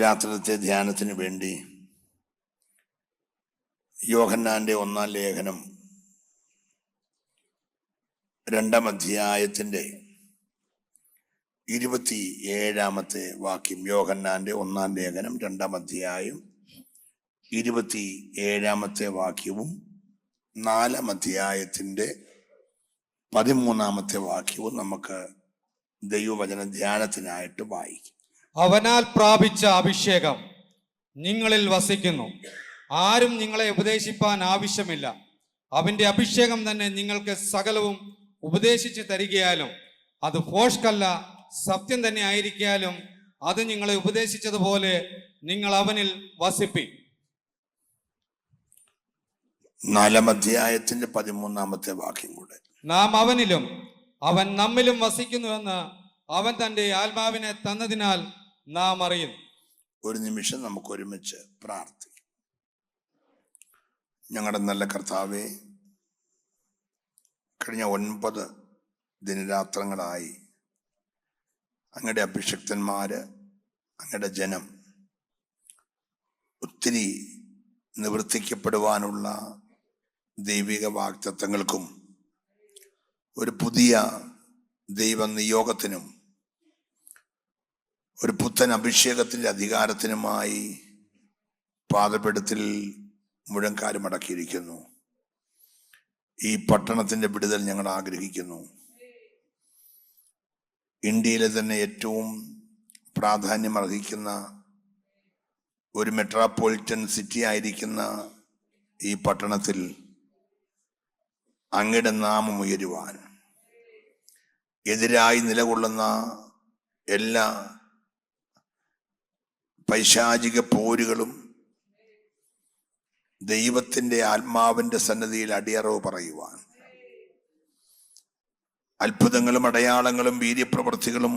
രാത്രിയിലത്തെ ധ്യാനത്തിന് വേണ്ടി യോഹന്നാന്റെ 1-ാം ലേഖനം 2-ാം അധ്യായത്തിന്റെ 27-ാമത്തെ വാക്യം. യോഹന്നാന്റെ 1-ാം ലേഖനം 2-ാം അധ്യായം 27-ാമത്തെ വാക്യവും 4-ാം അധ്യായത്തിന്റെ 13-ാമത്തെ വാക്യവും നമുക്ക് ദൈവവചന ധ്യാനത്തിനായിട്ട് വായിക്കും. അവനാൽ പ്രാപിച്ച അഭിഷേകം നിങ്ങളിൽ വസിക്കുന്നു. ആരും നിങ്ങളെ ഉപദേശിപ്പാൻ ആവശ്യമില്ല. അവന്റെ അഭിഷേകം തന്നെ നിങ്ങൾക്ക് സകലവും ഉപദേശിച്ച് തരികയാലും അത് ഭോഷ്കല്ല, സത്യം തന്നെ ആയിരിക്കാലും അത് നിങ്ങളെ ഉപദേശിച്ചതുപോലെ നിങ്ങൾ അവനിൽ വസിപ്പി. 4-ാം അധ്യായത്തിന്റെ 13-ാമത്തെ വാക്യം കൂടെ. നാം അവനിലും അവൻ നമ്മിലും വസിക്കുന്നുവെന്ന് അവൻ തന്റെ ആത്മാവിനെ തന്നതിനാൽ നാം അറിയുന്നു. ഒരു നിമിഷം നമുക്ക് ഒരുമിച്ച് പ്രാർത്ഥിക്കാം. ഞങ്ങളുടെ നല്ല കർത്താവേ, കഴിഞ്ഞ 9 ദിനരാത്രങ്ങളായി അങ്ങയുടെ അഭിഷിക്തന്മാര്, അങ്ങയുടെ ജനം ഒത്തിരി നിവർത്തിക്കപ്പെടുവാനുള്ള ദൈവിക വാഗ്ദത്തങ്ങൾക്കും ഒരു പുതിയ ദൈവ നിയോഗത്തിനും ഒരു പുത്തൻ അഭിഷേകത്തിന്റെ അധികാരത്തിനുമായി പാദപീഠത്തിൽ മുഴങ്കാല് മടക്കിയിരിക്കുന്നു. ഈ പട്ടണത്തിന്റെ വിടുതൽ ഞങ്ങൾ ആഗ്രഹിക്കുന്നു. ഇന്ത്യയിലെ തന്നെ ഏറ്റവും പ്രാധാന്യം അർഹിക്കുന്ന ഒരു മെട്രോപൊളിറ്റൻ സിറ്റി ആയിരിക്കുന്ന ഈ പട്ടണത്തിൽ അങ്ങയുടെ നാമം ഉയരുവാൻ എതിരായി നിലകൊള്ളുന്ന എല്ലാ പൈശാചിക പോരുകളും ദൈവത്തിന്റെ ആത്മാവിന്റെ സന്നിധിയിൽ അടിയറവ് പറയുവാൻ, അത്ഭുതങ്ങളും അടയാളങ്ങളും വീര്യപ്രവൃത്തികളും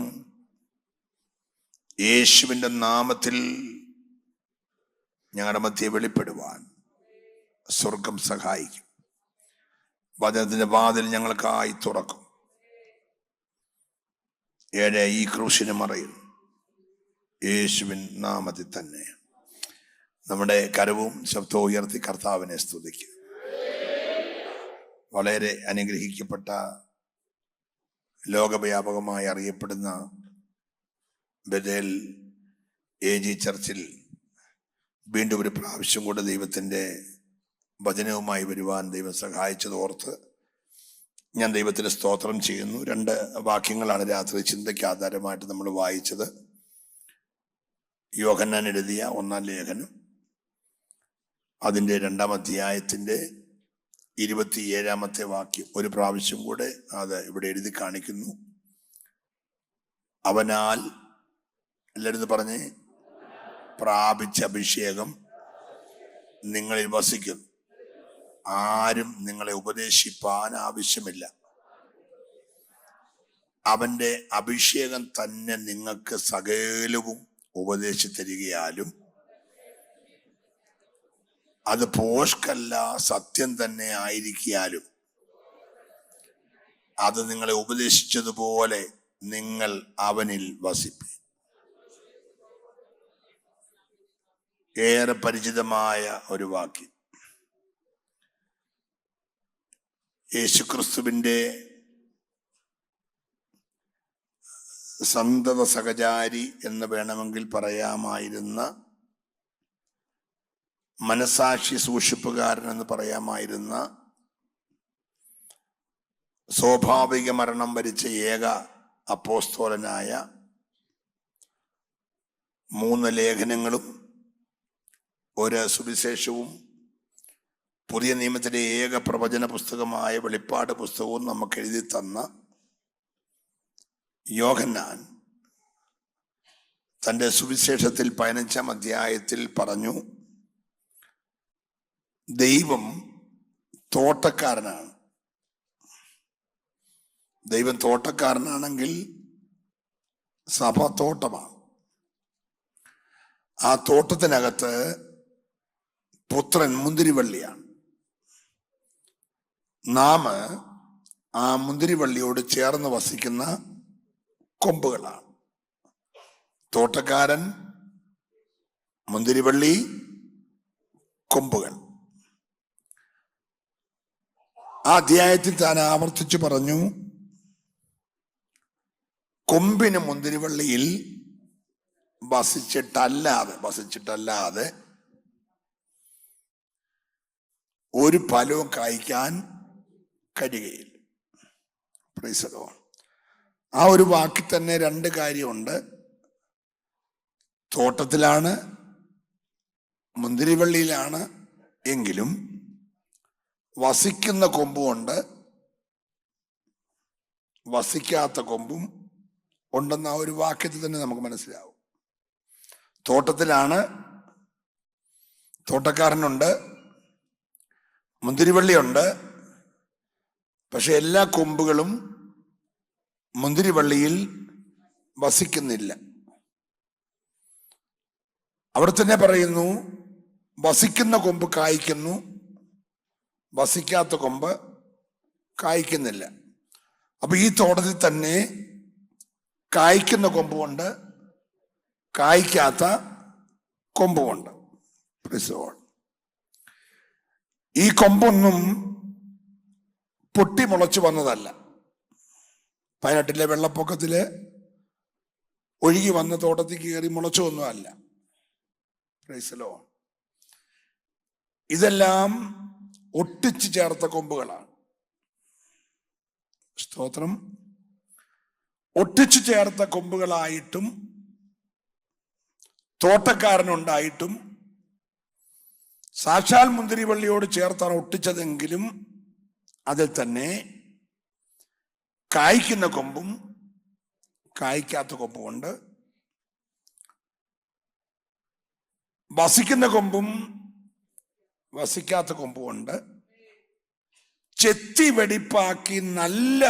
യേശുവിന്റെ നാമത്തിൽ ഞങ്ങളുടെ മധ്യേ വെളിപ്പെടുവാൻ സ്വർഗം സഹായിക്കും. വചനത്തിന്റെ വാതിൽ ഞങ്ങൾക്കായി തുറക്കും. ഈ ക്രൂശിന് മറയും യേശുവിൻ നാമത്തിൽ തന്നെ. നമ്മുടെ കരവും ശബ്ദവും ഉയർത്തി കർത്താവിനെ സ്തുതിക്കുക. വളരെ അനുഗ്രഹിക്കപ്പെട്ട, ലോകവ്യാപകമായി അറിയപ്പെടുന്ന ബഥേൽ AG ചർച്ചിൽ വീണ്ടും ഒരു പ്രാവശ്യം കൂടെ ദൈവത്തിൻ്റെ വചനവുമായി വരുവാൻ ദൈവം സഹായിച്ചതോർത്ത് ഞാൻ ദൈവത്തിന് സ്തോത്രം ചെയ്യുന്നു. 2 വാക്യങ്ങളാണ് രാത്രി ചിന്തയ്ക്ക് ആധാരമായിട്ട് നമ്മൾ വായിച്ചത്. യോഹന്നാൻ എഴുതിയ 1-ാം ലേഖനം അതിൻ്റെ 2-ാം അധ്യായത്തിൻ്റെ 27-ാമത്തെ വാക്യം. ഒരു പ്രാവശ്യം കൂടെ അത് ഇവിടെ എഴുതി കാണിക്കുന്നു. അവനാൽ, എല്ലാവരും പറഞ്ഞ്, പ്രാപിച്ച അഭിഷേകം നിങ്ങളിൽ വസിക്കുന്നു. ആരും നിങ്ങളെ ഉപദേശിപ്പാൻ ആവശ്യമില്ല. അവന്റെ അഭിഷേകം തന്നെ നിങ്ങൾക്ക് സകലവും ഉപദേശിച്ചു തരികയാലും അത് ഭോഷ്കല്ല, സത്യം തന്നെ ആയിരിക്കാലും അത് നിങ്ങളെ ഉപദേശിച്ചതുപോലെ നിങ്ങൾ അവനിൽ വസിപ്പി. ഏറെ പരിചിതമായ ഒരു വാക്യം. യേശുക്രിസ്തുവിന്റെ സന്തത സഹചാരി എന്ന് വേണമെങ്കിൽ പറയാമായിരുന്ന, മനസാക്ഷി സൂക്ഷിപ്പുകാരൻ എന്ന് പറയാമായിരുന്ന, സ്വാഭാവിക മരണം വരിച്ച ഏക അപ്പോസ്തലനായ, 3 ലേഖനങ്ങളും 1 സുവിശേഷവും പുതിയ നിയമത്തിലെ ഏക പ്രവചന പുസ്തകമായ വെളിപ്പാട് പുസ്തകവും നമുക്ക് എഴുതി തന്ന യോഹന്നാൻ തൻ്റെ സുവിശേഷത്തിൽ 15-ാം അധ്യായത്തിൽ പറഞ്ഞു, ദൈവം തോട്ടക്കാരനാണ്. ദൈവം തോട്ടക്കാരനാണെങ്കിൽ സഭ തോട്ടമാണ്. ആ തോട്ടത്തിനകത്ത് പുത്രൻ മുന്തിരിവള്ളിയാണ്. നാം ആ മുന്തിരിവള്ളിയോട് ചേർന്ന് വസിക്കുന്ന കൊമ്പുകളാണ്. തോട്ടക്കാരൻ മുന്തിരിവള്ളി, കൊമ്പുകൾ. ആ അധ്യായത്തിൽ താൻ ആവർത്തിച്ചു പറഞ്ഞു, കൊമ്പിന് മുന്തിരിവള്ളിയിൽ വസിച്ചിട്ടല്ലാതെ ഒരു ഫലവും കായ്ക്കാൻ കഴിയുകയില്ല. Price the Lord. ആ ഒരു വാക്കിൽ തന്നെ രണ്ട് കാര്യമുണ്ട്. തോട്ടത്തിലാണ്, മുന്തിരിവള്ളിയിലാണ് എങ്കിലും വസിക്കുന്ന കൊമ്പുമുണ്ട്, വസിക്കാത്ത കൊമ്പും ഉണ്ടെന്ന ആ ഒരു വാക്യത്തിൽ തന്നെ നമുക്ക് മനസ്സിലാവും. തോട്ടത്തിലാണ്, തോട്ടക്കാരനുണ്ട്, മുന്തിരിവള്ളിയുണ്ട്. പക്ഷെ എല്ലാ കൊമ്പുകളും മുന്തിരിവള്ളിയിൽ വസിക്കുന്നില്ല. അവിടെ തന്നെ പറയുന്നു, വസിക്കുന്ന കൊമ്പ് കായ്ക്കുന്നു, വസിക്കാത്ത കൊമ്പ് കായ്ക്കുന്നില്ല. അപ്പൊ ഈ തോട്ടത്തിൽ തന്നെ കായ്ക്കുന്ന കൊമ്പുമുണ്ട്, കായ്ക്കാത്ത കൊമ്പുമുണ്ട്. ഈ കൊമ്പൊന്നും പൊട്ടിമുളച്ചു വന്നതല്ല. 18 വെള്ളപ്പൊക്കത്തില് ഒഴുകി വന്ന തോട്ടത്തിൽ കയറി മുളച്ചൊന്നും അല്ല. Price the Lord. ഇതെല്ലാം ഒട്ടിച്ചു ചേർത്ത കൊമ്പുകളാണ്. സ്തോത്രം. ഒട്ടിച്ചു ചേർത്ത കൊമ്പുകളായിട്ടും തോട്ടക്കാരനുണ്ടായിട്ടും സാക്ഷാൽ മുന്തിരിവള്ളിയോട് ചേർത്താണ് ഒട്ടിച്ചതെങ്കിലും അതിൽ തന്നെ കായ്ക്കുന്ന കൊമ്പും കായ്ക്കാത്ത കൊമ്പുമുണ്ട്, വസിക്കുന്ന കൊമ്പും വസിക്കാത്ത കൊമ്പുമുണ്ട്. ചെത്തി വെടിപ്പാക്കി നല്ല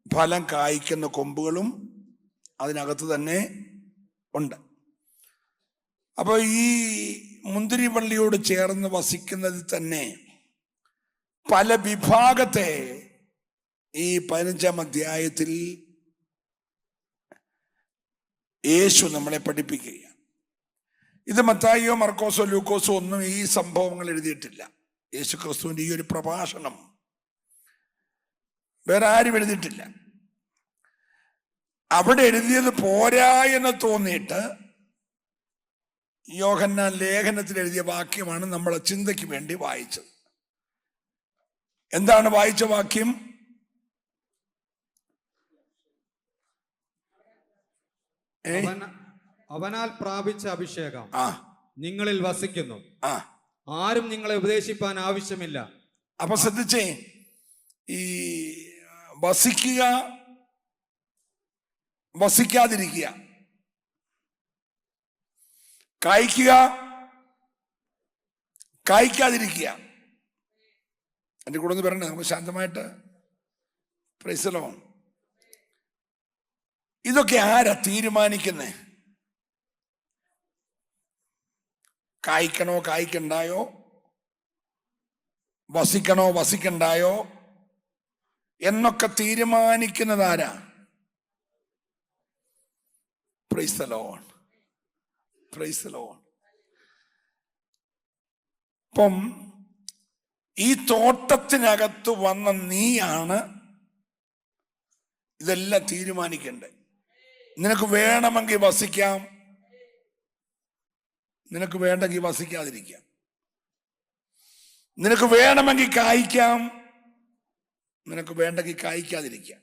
ഫലം കായ്ക്കുന്ന കൊമ്പുകളും അതിനകത്ത് തന്നെ ഉണ്ട്. അപ്പൊ ഈ മുന്തിരിവള്ളിയോട് ചേർന്ന് വസിക്കുന്നതിൽ തന്നെ പല വിഭാഗത്തെ ഈ 15-ാം അധ്യായത്തിൽ യേശു നമ്മളെ പഠിപ്പിക്കുകയാണ്. ഇത് മത്തായിയോ മർക്കോസോ ലൂക്കോസോ ഒന്നും ഈ സംഭവങ്ങൾ എഴുതിയിട്ടില്ല. യേശു ക്രിസ്തുവിന്റെ ഈ ഒരു പ്രഭാഷണം വേറെ ആരും എഴുതിയിട്ടില്ല. അവിടെ എഴുതിയത് പോരാ എന്ന് തോന്നിയിട്ട് യോഹന്നാൻ ലേഖനത്തിൽ എഴുതിയ വാക്യമാണ് നമ്മളെ ചിന്തയ്ക്ക് വേണ്ടി വായിച്ചത്. എന്താണ് വായിച്ച വാക്യം? അവനാൽ പ്രാപിച്ച അഭിഷേകം നിങ്ങളിൽ വസിക്കുന്നു, ആരും നിങ്ങളെ ഉപദേശിപ്പാൻ ആവശ്യമില്ല. അപ്പൊ ശ്രദ്ധിച്ചേ, ഈ വസിക്കുക, വസിക്കാതിരിക്കുക, കായ്ക്കുക, കായ്ക്കാതിരിക്കുക. എൻ്റെ കൂടെ ഒന്ന് പറയണേ, നമുക്ക് ശാന്തമായിട്ട്. Praise the lord. ഇതൊക്കെ ആരാ തീരുമാനിക്കുന്നേ? കായ്ക്കണോ കായ്ക്കണ്ടായോ, വസിക്കണോ വസിക്കണ്ടായോ എന്നൊക്കെ തീരുമാനിക്കുന്നത് ആരാ? Price the lord. Praise the Lord. അപ്പം ഈ തോട്ടത്തിനകത്ത് വന്ന നീയാണ് ഇതെല്ലാം തീരുമാനിക്കണ്ടേ. നിനക്ക് വേണമെങ്കിൽ വസിക്കാം, നിനക്ക് വേണ്ടെങ്കിൽ വസിക്കാതിരിക്കാം. നിനക്ക് വേണമെങ്കിൽ കായ്ക്കാം, നിനക്ക് വേണ്ടെങ്കിൽ കായ്ക്കാതിരിക്കാം.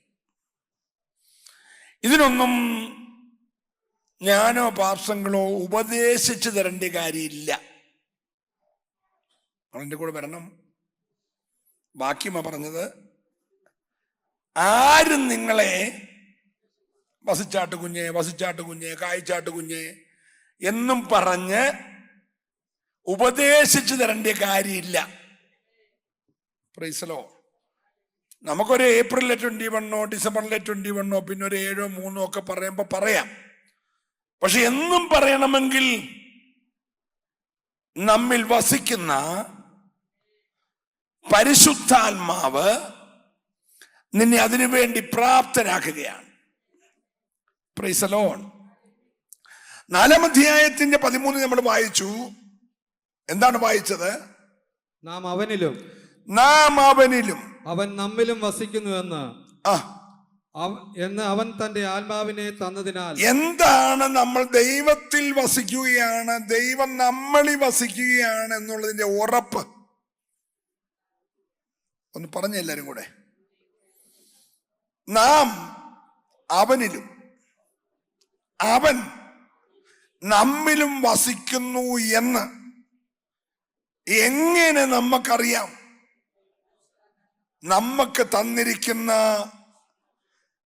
ഇതിനൊന്നും ഞാനോ പാർശ്വങ്ങളോ ഉപദേശിച്ചു തരേണ്ട കാര്യമില്ല. അതിൻ്റെ കൂടെ വരണം. വാക്യമാ പറഞ്ഞത്, ആരും നിങ്ങളെ വസിച്ചാട്ട് കുഞ്ഞെ, വസിച്ചാട്ട് കുഞ്ഞെ, കായ്ച്ചാട്ട് കുഞ്ഞെ എന്നും പറഞ്ഞ് ഉപദേശിച്ചു തരേണ്ട കാര്യമില്ല. Price the Lord. നമുക്കൊരു ഏപ്രിലെ 21 ഡിസംബറിലെ 21 പിന്നെ ഒരു 7 3 ഒക്കെ പറയുമ്പോൾ പറയാം. പക്ഷെ എന്നും പറയണമെങ്കിൽ നമ്മിൽ വസിക്കുന്ന പരിശുദ്ധാത്മാവ് നിന്നെ അതിനുവേണ്ടി പ്രാപ്തനാക്കുകയാണ്. Praise the lord. 4-ാം അധ്യായത്തിന്റെ 13 നമ്മൾ വായിച്ചു. എന്താണ് വായിച്ചത്? നാം അവനിലും അവൻ നമ്മിലും വസിക്കുന്നുവെന്ന് അവൻ തന്റെ ആത്മാവിനെ തന്നതിനാൽ. എന്താണ് നമ്മൾ ദൈവത്തിൽ വസിക്കുകയാണ്, ദൈവം നമ്മളിൽ വസിക്കുകയാണ് എന്നുള്ളതിന്റെ ഉറപ്പ് ഒന്ന് പറഞ്ഞ എല്ലാരും കൂടെ. നാം അവനിലും അവൻ നമ്മിലും വസിക്കുന്നു എന്ന് എങ്ങനെ നമുക്കറിയാം? നമുക്ക് തന്നിരിക്കുന്ന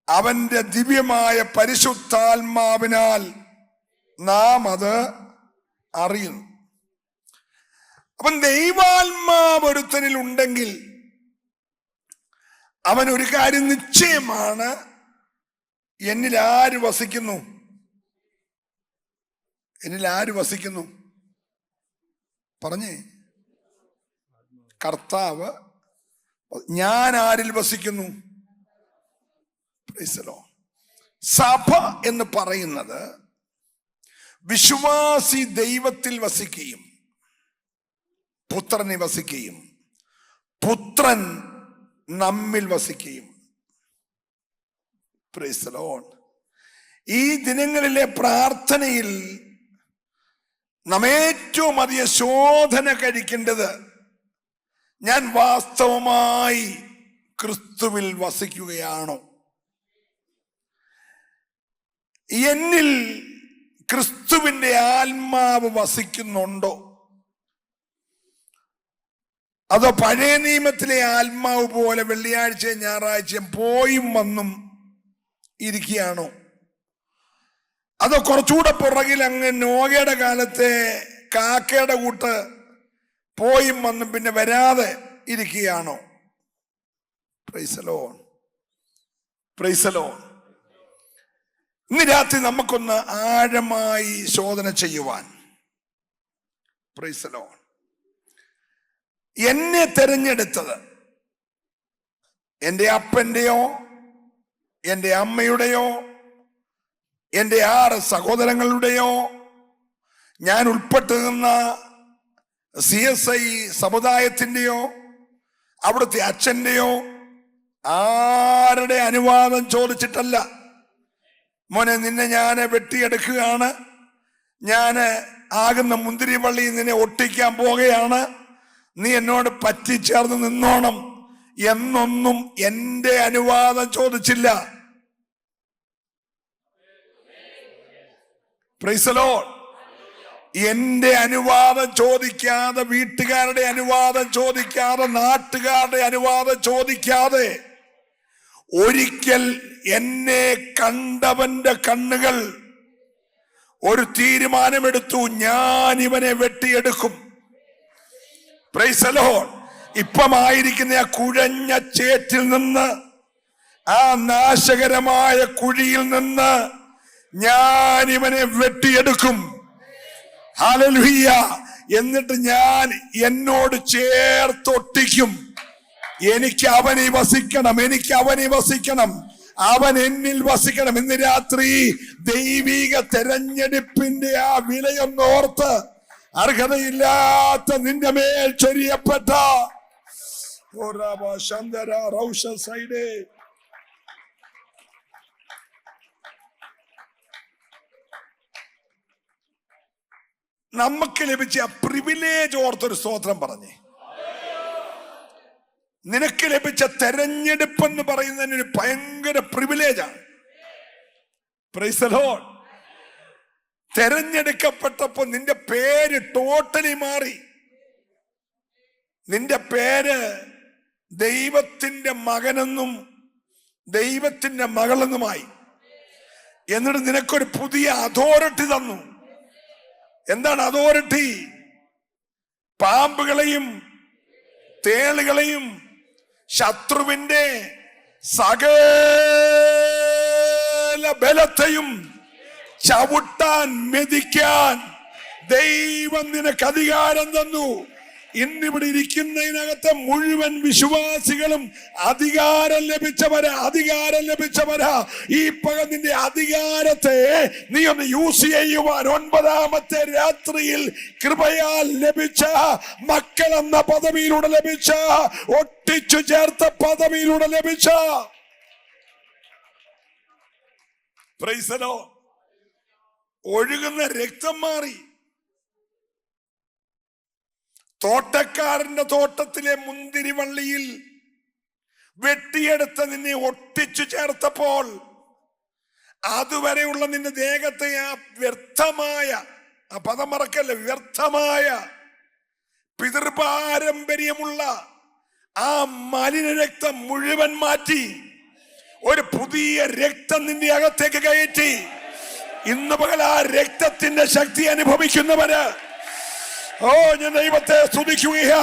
അവന്റെ ദിവ്യമായ പരിശുദ്ധാത്മാവിനാൽ നാം അത് അറിയുന്നു. അപ്പം ദൈവാത്മാവ് ഒരുത്തനിൽ ഉണ്ടെങ്കിൽ അവൻ ഒരു കാര്യം നിശ്ചയമാണ്, എന്നിൽ ആര് വസിക്കുന്നു? എന്നിൽ ആര് വസിക്കുന്നു? പറഞ്ഞേ. കർത്താവ്. ഞാൻ ആരിൽ വസിക്കുന്നു? സഭ എന്ന് പറയുന്നത് വിശ്വാസി ദൈവത്തിൽ വസിക്കുകയും പുത്രനെ വസിക്കുകയും പുത്രൻ നമ്മിൽ വസിക്കുകയും. Price the Lord. ഈ ദിനങ്ങളിലെ പ്രാർത്ഥനയിൽ നാം ഏറ്റവും അധികം ശോധന കഴിക്കേണ്ടത്, ഞാൻ വാസ്തവമായി ക്രിസ്തുവിൽ വസിക്കുകയാണോ? എന്നിൽ ക്രിസ്തുവിന്റെ ആത്മാവ് വസിക്കുന്നുണ്ടോ? അതോ പഴയ നിയമത്തിലെ ആത്മാവ് പോലെ വെള്ളിയാഴ്ചയും ഞായറാഴ്ചയും പോയും വന്നും ഇരിക്കുകയാണോ? അതോ കുറച്ചുകൂടെ പുറകിൽ അങ്ങ് നോഗയുടെ കാലത്തെ കാക്കയുടെ കൂട്ട് പോയും വന്നും പിന്നെ വരാതെ ഇരിക്കുകയാണോ? Praise the lord. Praise the lord. ഇന്ന് രാത്രി നമുക്കൊന്ന് ആഴമായി ശോധന ചെയ്യുവാൻ. Praise the lord. എന്നെ തെരഞ്ഞെടുത്തത് എൻ്റെ അപ്പൻ്റെയോ എൻ്റെ അമ്മയുടെയോ എൻ്റെ 6 സഹോദരങ്ങളുടെയോ ഞാൻ ഉൾപ്പെട്ടു നിന്ന CSI സമുദായത്തിൻ്റെയോ അവിടുത്തെ അച്ഛൻ്റെയോ ആരുടെ അനുവാദം ചോദിച്ചിട്ടല്ല. മോനെ, നിന്നെ ഞാൻ വെട്ടിയെടുക്കുകയാണ്, ഞാൻ ആകുന്ന മുന്തിരിവള്ളി നിന്നെ ഒട്ടിക്കാൻ പോകുകയാണ്, നീ എന്നോട് പറ്റിച്ചേർന്ന് നിന്നോണം എന്നൊന്നും എൻ്റെ അനുവാദം ചോദിച്ചില്ല. Price the Lord. എന്റെ അനുവാദം ചോദിക്കാതെ, വീട്ടുകാരുടെ അനുവാദം ചോദിക്കാതെ, നാട്ടുകാരുടെ അനുവാദം ചോദിക്കാതെ ഒരിക്കൽ എന്നെ കണ്ടവന്റെ കണ്ണുകൾ ഒരു തീരുമാനമെടുത്തു, ഞാൻ ഇവനെ വെട്ടിയെടുക്കും. Praise the lord. ഇപ്പമായിരിക്കുന്ന ആ കുഴഞ്ഞ ചേറ്റിൽ നിന്ന്, ആ നാശകരമായ കുഴിയിൽ നിന്ന് ഞാൻ ഇവനെ വെട്ടിയെടുക്കും. ഹല്ലേലൂയ. എന്നിട്ട് ഞാൻ എന്നോട് ചേർത്തൊട്ടിക്കും. എനിക്ക് അവനെ വസിക്കണം, എനിക്ക് അവനെ വസിക്കണം, അവൻ എന്നിൽ വസിക്കണം. ഇന്ന് രാത്രി ദൈവിക തെരഞ്ഞെടുപ്പിന്റെ ആ വിലയൊന്നോർത്ത് അർഹതയില്ലാത്ത നിന്റെ മേൽ ചൊരിയപ്പെട്ട നമുക്ക് ലഭിച്ച ആ പ്രിവിലേജ് ഓർത്തൊരു സ്തോത്രം പറഞ്ഞേ. നിനക്ക് ലഭിച്ച തെരഞ്ഞെടുപ്പ് എന്ന് പറയുന്നതിന് ഒരു ഭയങ്കര പ്രിവിലേജാണ്. Praise the lord. തെരഞ്ഞെടുക്കപ്പെട്ടപ്പോ നിന്റെ പേര് ടോട്ടലി മാറി. നിന്റെ പേര് ദൈവത്തിന്റെ മകനെന്നും ദൈവത്തിന്റെ മകളെന്നുമായി. എന്നിട്ട് നിനക്കൊരു പുതിയ അതോറിറ്റി തന്നു. എന്താണ് അതോറിറ്റി? പാമ്പുകളെയും തേളുകളെയും ശത്രുവിന്റെ സകല ബലത്തെയും ചവിട്ടാൻ, മെതിക്കാൻ ദൈവം നിനക്ക് അധികാരം തന്നു. ഇന്നിവിടെ ഇരിക്കുന്നതിനകത്ത് മുഴുവൻ വിശ്വാസികളും അധികാരം ലഭിച്ചവരാ. ഈ നിന്റെ അധികാരത്തെ നീ ഒന്ന് യൂസ് ചെയ്യുവാൻ 9ാമത്തെ രാത്രിയിൽ കൃപയാൽ ലഭിച്ച മക്കളെന്ന പദവിയിലൂടെ ലഭിച്ച, ഒട്ടിച്ചു ചേർത്ത പദവിയിലൂടെ ലഭിച്ച, പ്രൈസ് ദി ലോർഡ്, ഒഴുകുന്ന രക്തം മാറി. തോട്ടക്കാരന്റെ തോട്ടത്തിലെ മുന്തിരിവള്ളിയിൽ വെട്ടിയെടുത്ത നിന്നെ ഒട്ടിച്ചു ചേർത്തപ്പോൾ അതുവരെയുള്ള നിന്റെ ദേഹത്തെ ആ വ്യർത്ഥമായ, ആ പദം മറക്കല്ല, വ്യർത്ഥമായ പിതൃപാരമ്പര്യമുള്ള ആ മലിന രക്തം മുഴുവൻ മാറ്റി ഒരു പുതിയ രക്തം നിന്റെ അകത്തേക്ക് കയറ്റി. ഇന്ന് പകൽ ആ രക്തത്തിന്റെ ശക്തി അനുഭവിക്കുന്നവര്, ഞാൻ ദൈവത്തെ സ്തുതിക്കുകയാ.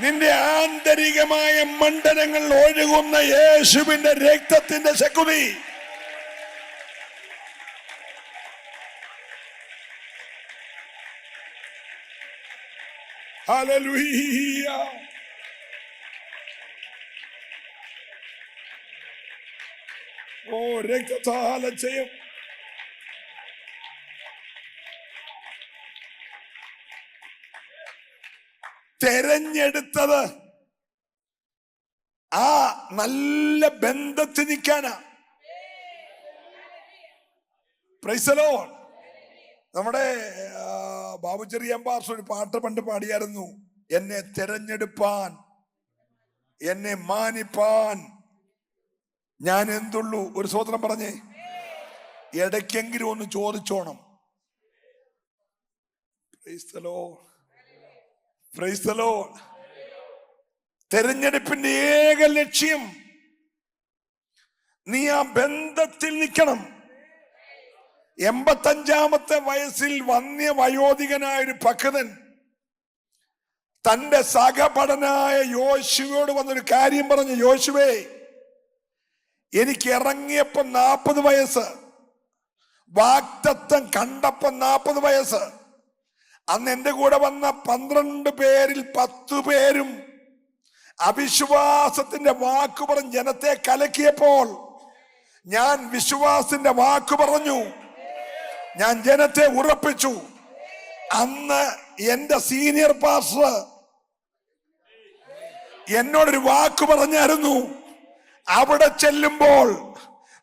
നിന്റെ ആന്തരികമായ മണ്ഡലങ്ങൾ ഒഴുകുന്ന യേശുവിന്റെ രക്തത്തിന്റെ ശക്തി. ഹല്ലേലൂയ. രക്തത്താൽ ചെയ്യും. തെരഞ്ഞെടുത്തത് ആ നല്ല ബന്ധത്തിൽ നിൽക്കാനാ. Price the Lord. നമ്മുടെ ബാബു ചെറിയമ്പാസ് ഒരു പാട്ട് പണ്ട് പാടിയായിരുന്നു, എന്നെ തെരഞ്ഞെടുപ്പാൻ, എന്നെ മാനിപ്പാൻ ഞാൻ എന്തുള്ളൂ. ഒരു സ്വതന്ത്രം പറഞ്ഞേ, ഇടയ്ക്കെങ്കിലും ഒന്ന് ചോദിച്ചോണം. Praise the lord. Praise the lord. തെരഞ്ഞെടുപ്പിന്റെ ഏക ലക്ഷ്യം നീ ആ ബന്ധത്തിൽ നിൽക്കണം. 85ാമത്തെ വയസ്സിൽ വന്യ വയോധികനായ ഒരു ഭക്തൻ തന്റെ സഹപഠനായ യോശുവയോട് വന്നൊരു കാര്യം പറഞ്ഞു. യോശുവേ, എനിക്ക് ഇറങ്ങിയപ്പോ 40 വയസ്സ്, വാഗ്ദത്തം കണ്ടപ്പോ 40 വയസ്സ്. അന്ന് എന്റെ കൂടെ വന്ന 12 പേരിൽ 10 പേരും അവിശ്വാസത്തിന്റെ വാക്ക് പറഞ്ഞ് ജനത്തെ കലക്കിയപ്പോൾ ഞാൻ വിശ്വാസത്തിന്റെ വാക്ക് പറഞ്ഞു, ഞാൻ ജനത്തെ ഉറപ്പിച്ചു. അന്ന് എന്റെ സീനിയർ പാസ്റ്റർ എന്നോടൊരു വാക്ക് പറഞ്ഞായിരുന്നു, അവിടെ ചെല്ലുമ്പോൾ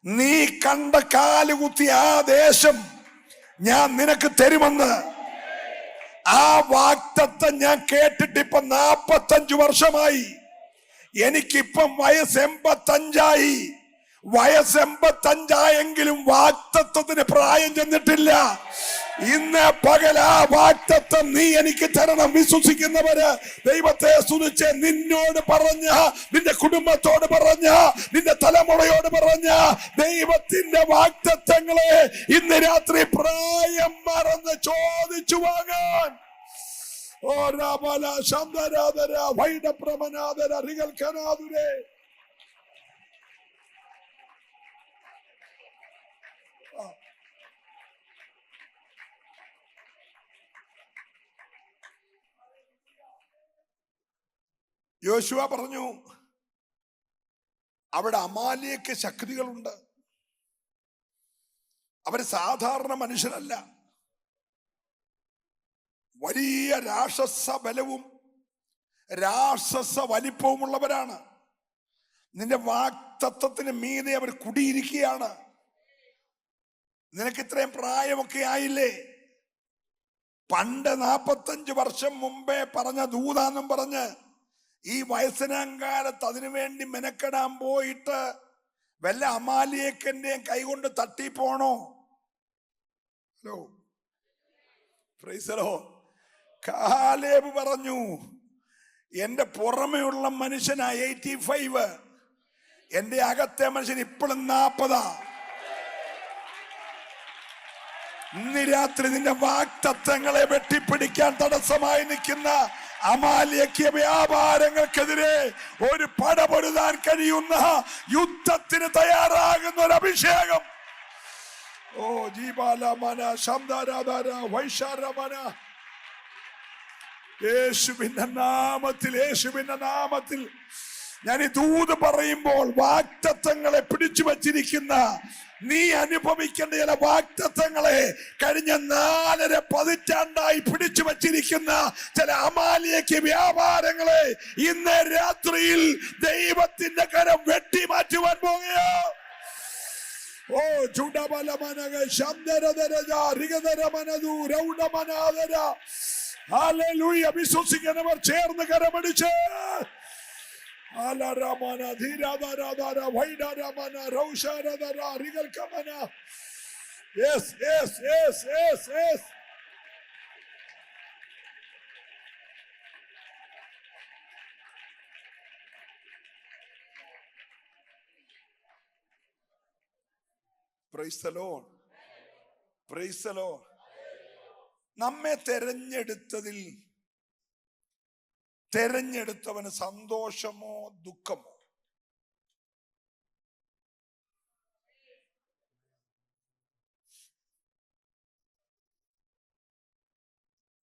നീ കണ്ട കാലുകുത്തി ആ ദേശം ഞാൻ നിനക്ക് തരുമെന്ന്. ആ വാഗ്ദത്തം ഞാൻ കേട്ടിട്ട് ഇപ്പൊ 45 വർഷമായി. എനിക്കിപ്പം വയസ്സ് 85ആയി. വയസ്സ് 85ആയെങ്കിലും വാഗ്ദത്തത്തിന് പ്രായം ചെന്നിട്ടില്ല. ഇന്ന് പകൽ ആ വാഗ്ദത്തം നീ എനിക്ക് തരണം. വിശ്വസിക്കുന്നവര് ദൈവത്തെ സ്തുതിച്ച് നിന്നോട് പറഞ്ഞ, നിന്റെ കുടുംബത്തോട് പറഞ്ഞ, നിന്റെ തലമുറയോട് പറഞ്ഞ ദൈവത്തിന്റെ വാഗ്ദത്തങ്ങളെ ഇന്ന് രാത്രി പ്രായം മറന്ന് ചോദിച്ചു വാങ്ങാൻ. ഓ രാബല ശബ്ദരാധര വൈഡപ്രമനാദര റികൽക്കനാദുരേ. യോശുവ പറഞ്ഞു, അവിടെ അമാലേക്ക് ശക്തികളുണ്ട്. അവര് സാധാരണ മനുഷ്യരല്ല. വലിയ രാക്ഷസ ബലവും രാക്ഷസ വലിപ്പവുമുള്ളവരാണ്. നിന്റെ വാഗ്ദത്തത്തിന് മീതെ അവർ കുടിയിരിക്കുകയാണ്. നിനക്ക് ഇത്രയും പ്രായമൊക്കെ ആയില്ലേ? പണ്ട് 45 വർഷം മുമ്പേ പറഞ്ഞ ദൂതാന്നും പറഞ്ഞ് ഈ വയസ്സനാങ്കാലത്ത് അതിനുവേണ്ടി മെനക്കെടാൻ പോയിട്ട് വല്ല അമാലിയേക്കന്റെയും കൈകൊണ്ട് തട്ടിപ്പോണോ? Hello, praise the lord. Caleb പറഞ്ഞു, എന്റെ പുറമെയുള്ള മനുഷ്യനാ 85, എന്റെ അകത്തെ മനുഷ്യൻ ഇപ്പോഴും 40. ഇന്ന് രാത്രി നിന്റെ വാഗ്ദത്തങ്ങളെ വെട്ടിപ്പിടിക്കാൻ തടസ്സമായി നിൽക്കുന്ന അമാലിയ വ്യാപാരങ്ങൾക്കെതിരെ ഒരു പടപൊരുതാൻ കഴിയുന്ന യുദ്ധത്തിന് തയ്യാറാകുന്ന ഒരു അഭിഷേകം. ഓ ജീബാല മന ശബ്ദാരാധാര വൈശാരമന. യേശുവിന്റെ നാമത്തിൽ, യേശുവിന്റെ നാമത്തിൽ ഞാൻ ഈ ദൂത് പറയുമ്പോൾ വാഗ്ദത്തങ്ങളെ പിടിച്ചു വച്ചിരിക്കുന്ന, നീ അനുഭവിക്കേണ്ട ചില വാഗ്ദത്തങ്ങളെ കഴിഞ്ഞ 4.5 പതിറ്റാണ്ടായി പിടിച്ചു വച്ചിരിക്കുന്ന ചില അമാലിയക്ക് വ്യാപാരങ്ങളെ ഇന്ന് രാത്രിയിൽ ദൈവത്തിന്റെ കരം വെട്ടി മാറ്റുവാൻ പോകുകയോ. ഓ ചുടബലമനക ശബ്ദരദരജ റിഗദരമനദു രൗഡമനാദര. ഹല്ലേലൂയ. വിശ്വസിക്കുന്നവർ ചേർന്ന് കരമടിച്ച് അലരമന ധീരദരദര വൈഡരമന റൗഷരദര റിഗൽകമന. Yes yes yes yes yes. Praise the lord. Praise the lord. നമ്മെ തെരഞ്ഞെടുത്തവന് സന്തോഷമോ ദുഃഖമോ?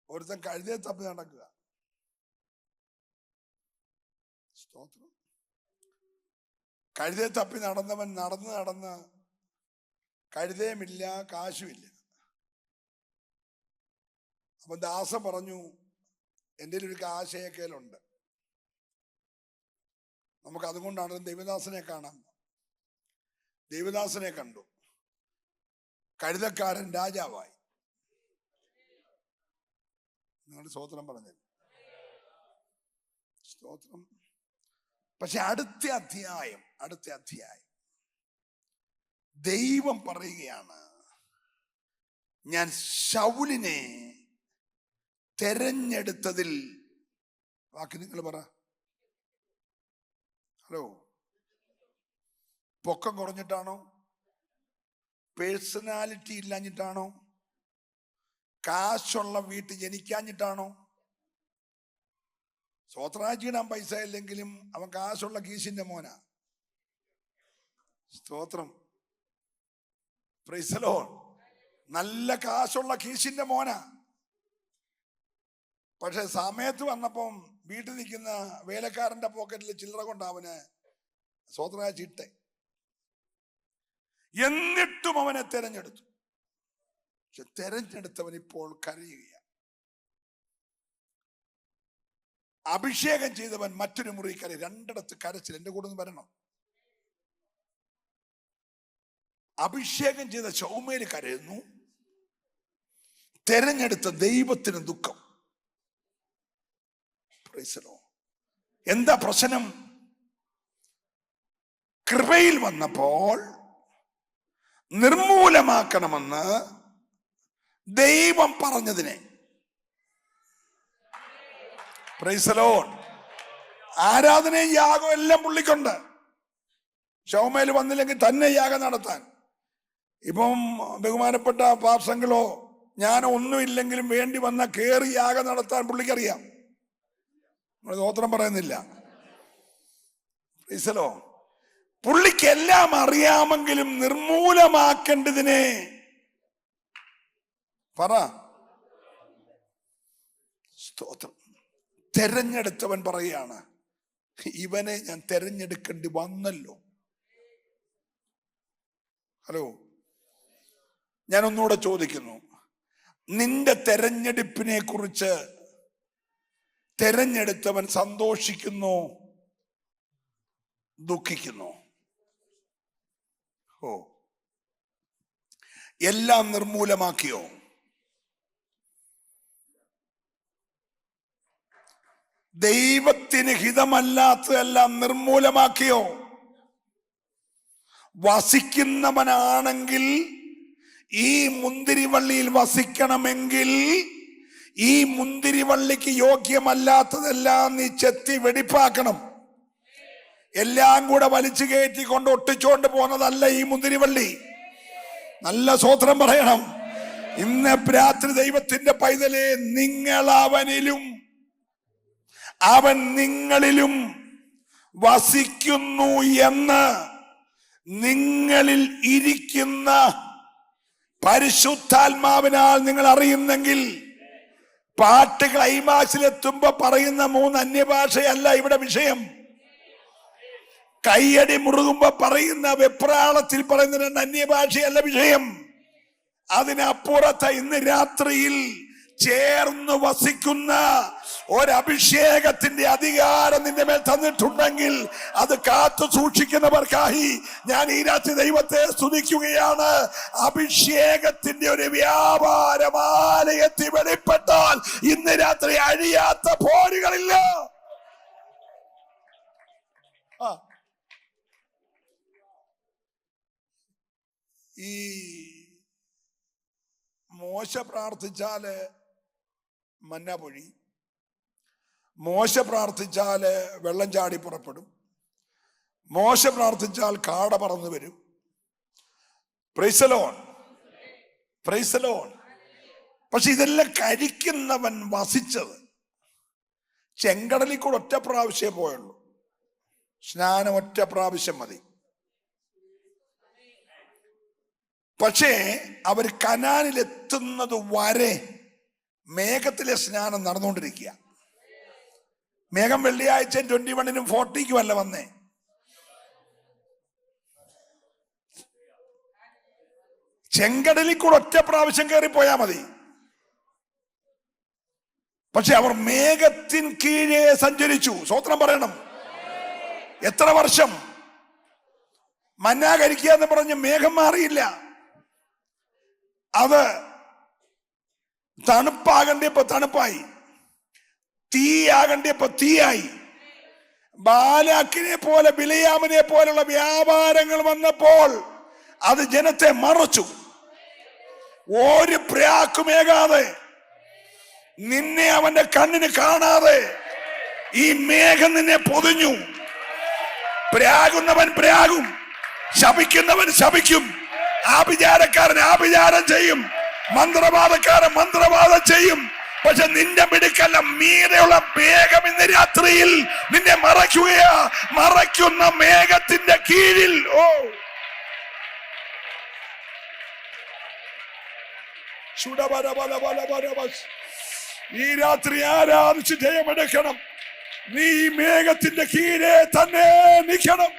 ഒരുത്തൻ കഴുതയെ തപ്പി നടക്കുക. സ്തോത്രം. കഴുതയെ തപ്പി നടന്നവൻ നടന്ന് കഴുതയുമില്ല, കാശുമില്ല. അപ്പൊ ദാസൻ പറഞ്ഞു, എൻ്റെ ഒരു കാശേക്കലുണ്ട്, നമുക്ക് അതുകൊണ്ടാണ് ദൈവദാസനെ കാണാം. ദൈവദാസനെ കണ്ടു. കഴുതക്കാരൻ രാജാവായി. നിങ്ങൾ സ്തോത്രം പറഞ്ഞു. സ്തോത്രം. പക്ഷെ അടുത്ത അധ്യായം ദൈവം പറയുകയാണ്, ഞാൻ ശൗലിനെ തെരഞ്ഞെടുത്തതിൽ. ബാക്കി നിങ്ങൾ പറ. ഹലോ. പൊക്കം കുറഞ്ഞിട്ടാണോ? പേഴ്സണാലിറ്റി ഇല്ലാഞ്ഞിട്ടാണോ? കാശുള്ള വീട്ടിൽ ജനിക്കാഞ്ഞിട്ടാണോ? സ്വത്രാജിയിടാൻ പൈസ ഇല്ലെങ്കിലും അവൻ കാശുള്ള കീശിന്റെ മോനാ. സ്തോത്രം. Price the Lord. നല്ല കാശുള്ള കീശിന്റെ മോനാ. പക്ഷെ സമയത്ത് വന്നപ്പം വീട്ടിൽ നിൽക്കുന്ന വേലക്കാരന്റെ പോക്കറ്റിൽ ചില്ലറ കൊണ്ട് അവന് സ്വത്രാജി ഇട്ടെ. എന്നിട്ടും അവനെ തെരഞ്ഞെടുത്തു. പക്ഷെ തെരഞ്ഞെടുത്തവൻ ഇപ്പോൾ കരയുകയാണ്. അഭിഷേകം ചെയ്തവൻ മറ്റൊരു മുറി കരയും. 2 കരച്ചിൽ. എന്റെ കൂടെ ഒന്ന് വരണം. അഭിഷേകം ചെയ്ത ശൗമേല് കരയുന്നു, തെരഞ്ഞെടുത്ത ദൈവത്തിന് ദുഃഖം. എന്താ പ്രശ്നം? കൃപയിൽ വന്നപ്പോൾ നിർമൂലമാക്കണമെന്ന് ദൈവം പറഞ്ഞതിനെ. Price the Lord. ആരാധനയും യാഗവും എല്ലാം പുള്ളിക്കുണ്ട്. ശൗമേൽ വന്നില്ലെങ്കിൽ തന്നെ യാഗം നടത്താൻ. ഇപ്പം ബഹുമാനപ്പെട്ട പാർസങ്ങളോ ഞാനോ ഒന്നുമില്ലെങ്കിലും വേണ്ടി വന്ന കേറി യാഗം നടത്താൻ പുള്ളിക്കറിയാം. നമ്മൾ സ്തോത്രം പറയുന്നില്ല. Price the Lord. പുള്ളിക്ക് എല്ലാം അറിയാമെങ്കിലും നിർമൂലമാക്കേണ്ടതിനെ പറ. സ്തോത്രം. തെരഞ്ഞെടുത്തവൻ പറയുകയാണ്, ഇവനെ ഞാൻ തെരഞ്ഞെടുക്കേണ്ടി വന്നല്ലോ. ഹലോ. ഞാൻ ഒന്നുകൂടെ ചോദിക്കുന്നു, നിന്റെ തെരഞ്ഞെടുപ്പിനെ കുറിച്ച് തെരഞ്ഞെടുത്തവൻ സന്തോഷിക്കുന്നു, ദുഃഖിക്കുന്നു? ഓ, എല്ലാം നിർമൂലമാക്കിയോ? ദൈവത്തിന് ഹിതമല്ലാത്തതെല്ലാം നിർമൂലമാക്കിയോ? വസിക്കുന്നവനാണെങ്കിൽ ഈ മുന്തിരിവള്ളിയിൽ വസിക്കണമെങ്കിൽ ഈ മുന്തിരിവള്ളിക്ക് യോഗ്യമല്ലാത്തതെല്ലാം നീ ചെത്തി വെടിപ്പാക്കണം. എല്ലാം കൂടെ വലിച്ചു കയറ്റിക്കൊണ്ട് ഒട്ടിച്ചുകൊണ്ട് പോന്നതല്ല ഈ മുന്തിരിവള്ളി. നല്ല സ്തോത്രം പറയണം. ഇന്ന് രാത്രി ദൈവത്തിന്റെ പൈതലേ, നിങ്ങൾ അവനിലും അവൻ നിങ്ങളിലും വസിക്കുന്നു എന്ന് നിങ്ങളിൽ ഇരിക്കുന്ന പരിശുദ്ധാത്മാവിനാൽ നിങ്ങൾ അറിയുന്നെങ്കിൽ പാട്ട് ക്ലൈമാക്സിലെത്തുമ്പോ പറയുന്ന 3 അന്യഭാഷയല്ല ഇവിടെ വിഷയം. കയ്യടി മുറുകുമ്പോ പറയുന്ന വെപ്രാളത്തിൽ പറയുന്ന 2 അന്യഭാഷയല്ല വിഷയം. അതിനപ്പുറത്ത് ഇന്ന് രാത്രിയിൽ ചേർന്ന് വസിക്കുന്ന ഒരഭിഷേകത്തിന്റെ അധികാരം നിന്റെ മേൽ തന്നിട്ടുണ്ടെങ്കിൽ അത് കാത്തു സൂക്ഷിക്കുന്നവർക്കായി ഞാൻ ഈ രാത്രി ദൈവത്തെ സ്തുതിക്കുകയാണ്. അഭിഷേകത്തിന്റെ ഒരു വ്യാപാരമാലയത്തിൽ വെളിപ്പെട്ടാൽ ഇന്ന് രാത്രി അഴിയാത്ത പോരുകളില്ല. ഈ മോശ പ്രാർത്ഥിച്ചാല് മന്ന പൊഴി, മോശ പ്രാർത്ഥിച്ചാല് വെള്ളം ചാടി പുറപ്പെടും, മോശ പ്രാർത്ഥിച്ചാൽ കാട പറന്നു വരും. Price the lord, praise the Lord. പക്ഷെ ഇതെല്ലാം കഴിക്കുന്നവൻ വസിച്ചത് ചെങ്കടലിൽ കൂടെ ഒറ്റ പ്രാവശ്യമേ പോയുള്ളൂ. സ്നാനം ഒറ്റ പ്രാവശ്യം മതി. പക്ഷേ അവർ കനാനിലെത്തുന്നത് വരെ മേഘത്തിലെ സ്നാനം നടന്നുകൊണ്ടിരിക്കുക. മേഘം വെള്ളിയാഴ്ച 21-നും 40-ക്കും അല്ല വന്നേ. ചെങ്കടലിൽ കൂടെ ഒറ്റ പ്രാവശ്യം കയറിപ്പോയാ മതി. പക്ഷെ അവർ മേഘത്തിൻ കീഴേ സഞ്ചരിച്ചു. സ്വത്രം പറയണം. എത്ര വർഷം മന്ന കഴിക്കുക എന്ന് പറഞ്ഞ് മേഘം മാറിയില്ല. അത് തണുപ്പാകണ്ടപ്പോ തണുപ്പായി, തീയാകണ്ടപ്പോ തീയായി. ബാലാക്കിനെ പോലെ ബിലയാമിനെ പോലുള്ള വ്യാപാരങ്ങൾ വന്നപ്പോൾ അത് ജനത്തെ മറച്ചു. ഒരു പ്രാക്കുമേകാതെ, നിന്നെ അവന്റെ കണ്ണിന് കാണാതെ ഈ മേഘം നിന്നെ പൊതിഞ്ഞു. പ്രാകുന്നവൻ പ്രാകും, ശപിക്കുന്നവൻ ശപിക്കും, ആഭിചാരക്കാരൻ ആഭിചാരം ചെയ്യും, മന്ത്രവാദക്കാരൻ മന്ത്രവാദം ചെയ്യും. പക്ഷെ നിന്റെ മിടുക്കല്ല, മീതെയുള്ള മേഘം ഇന്ന് രാത്രിയിൽ നിന്നെ മറയ്ക്കുകയാ. മറയ്ക്കുന്ന മേഘത്തിന്റെ കീഴിൽ ഈ രാത്രി ആരാധിച്ച് ജയമെടുക്കണം. നീ മേഘത്തിന്റെ കീഴെ തന്നെ നിൽക്കണം.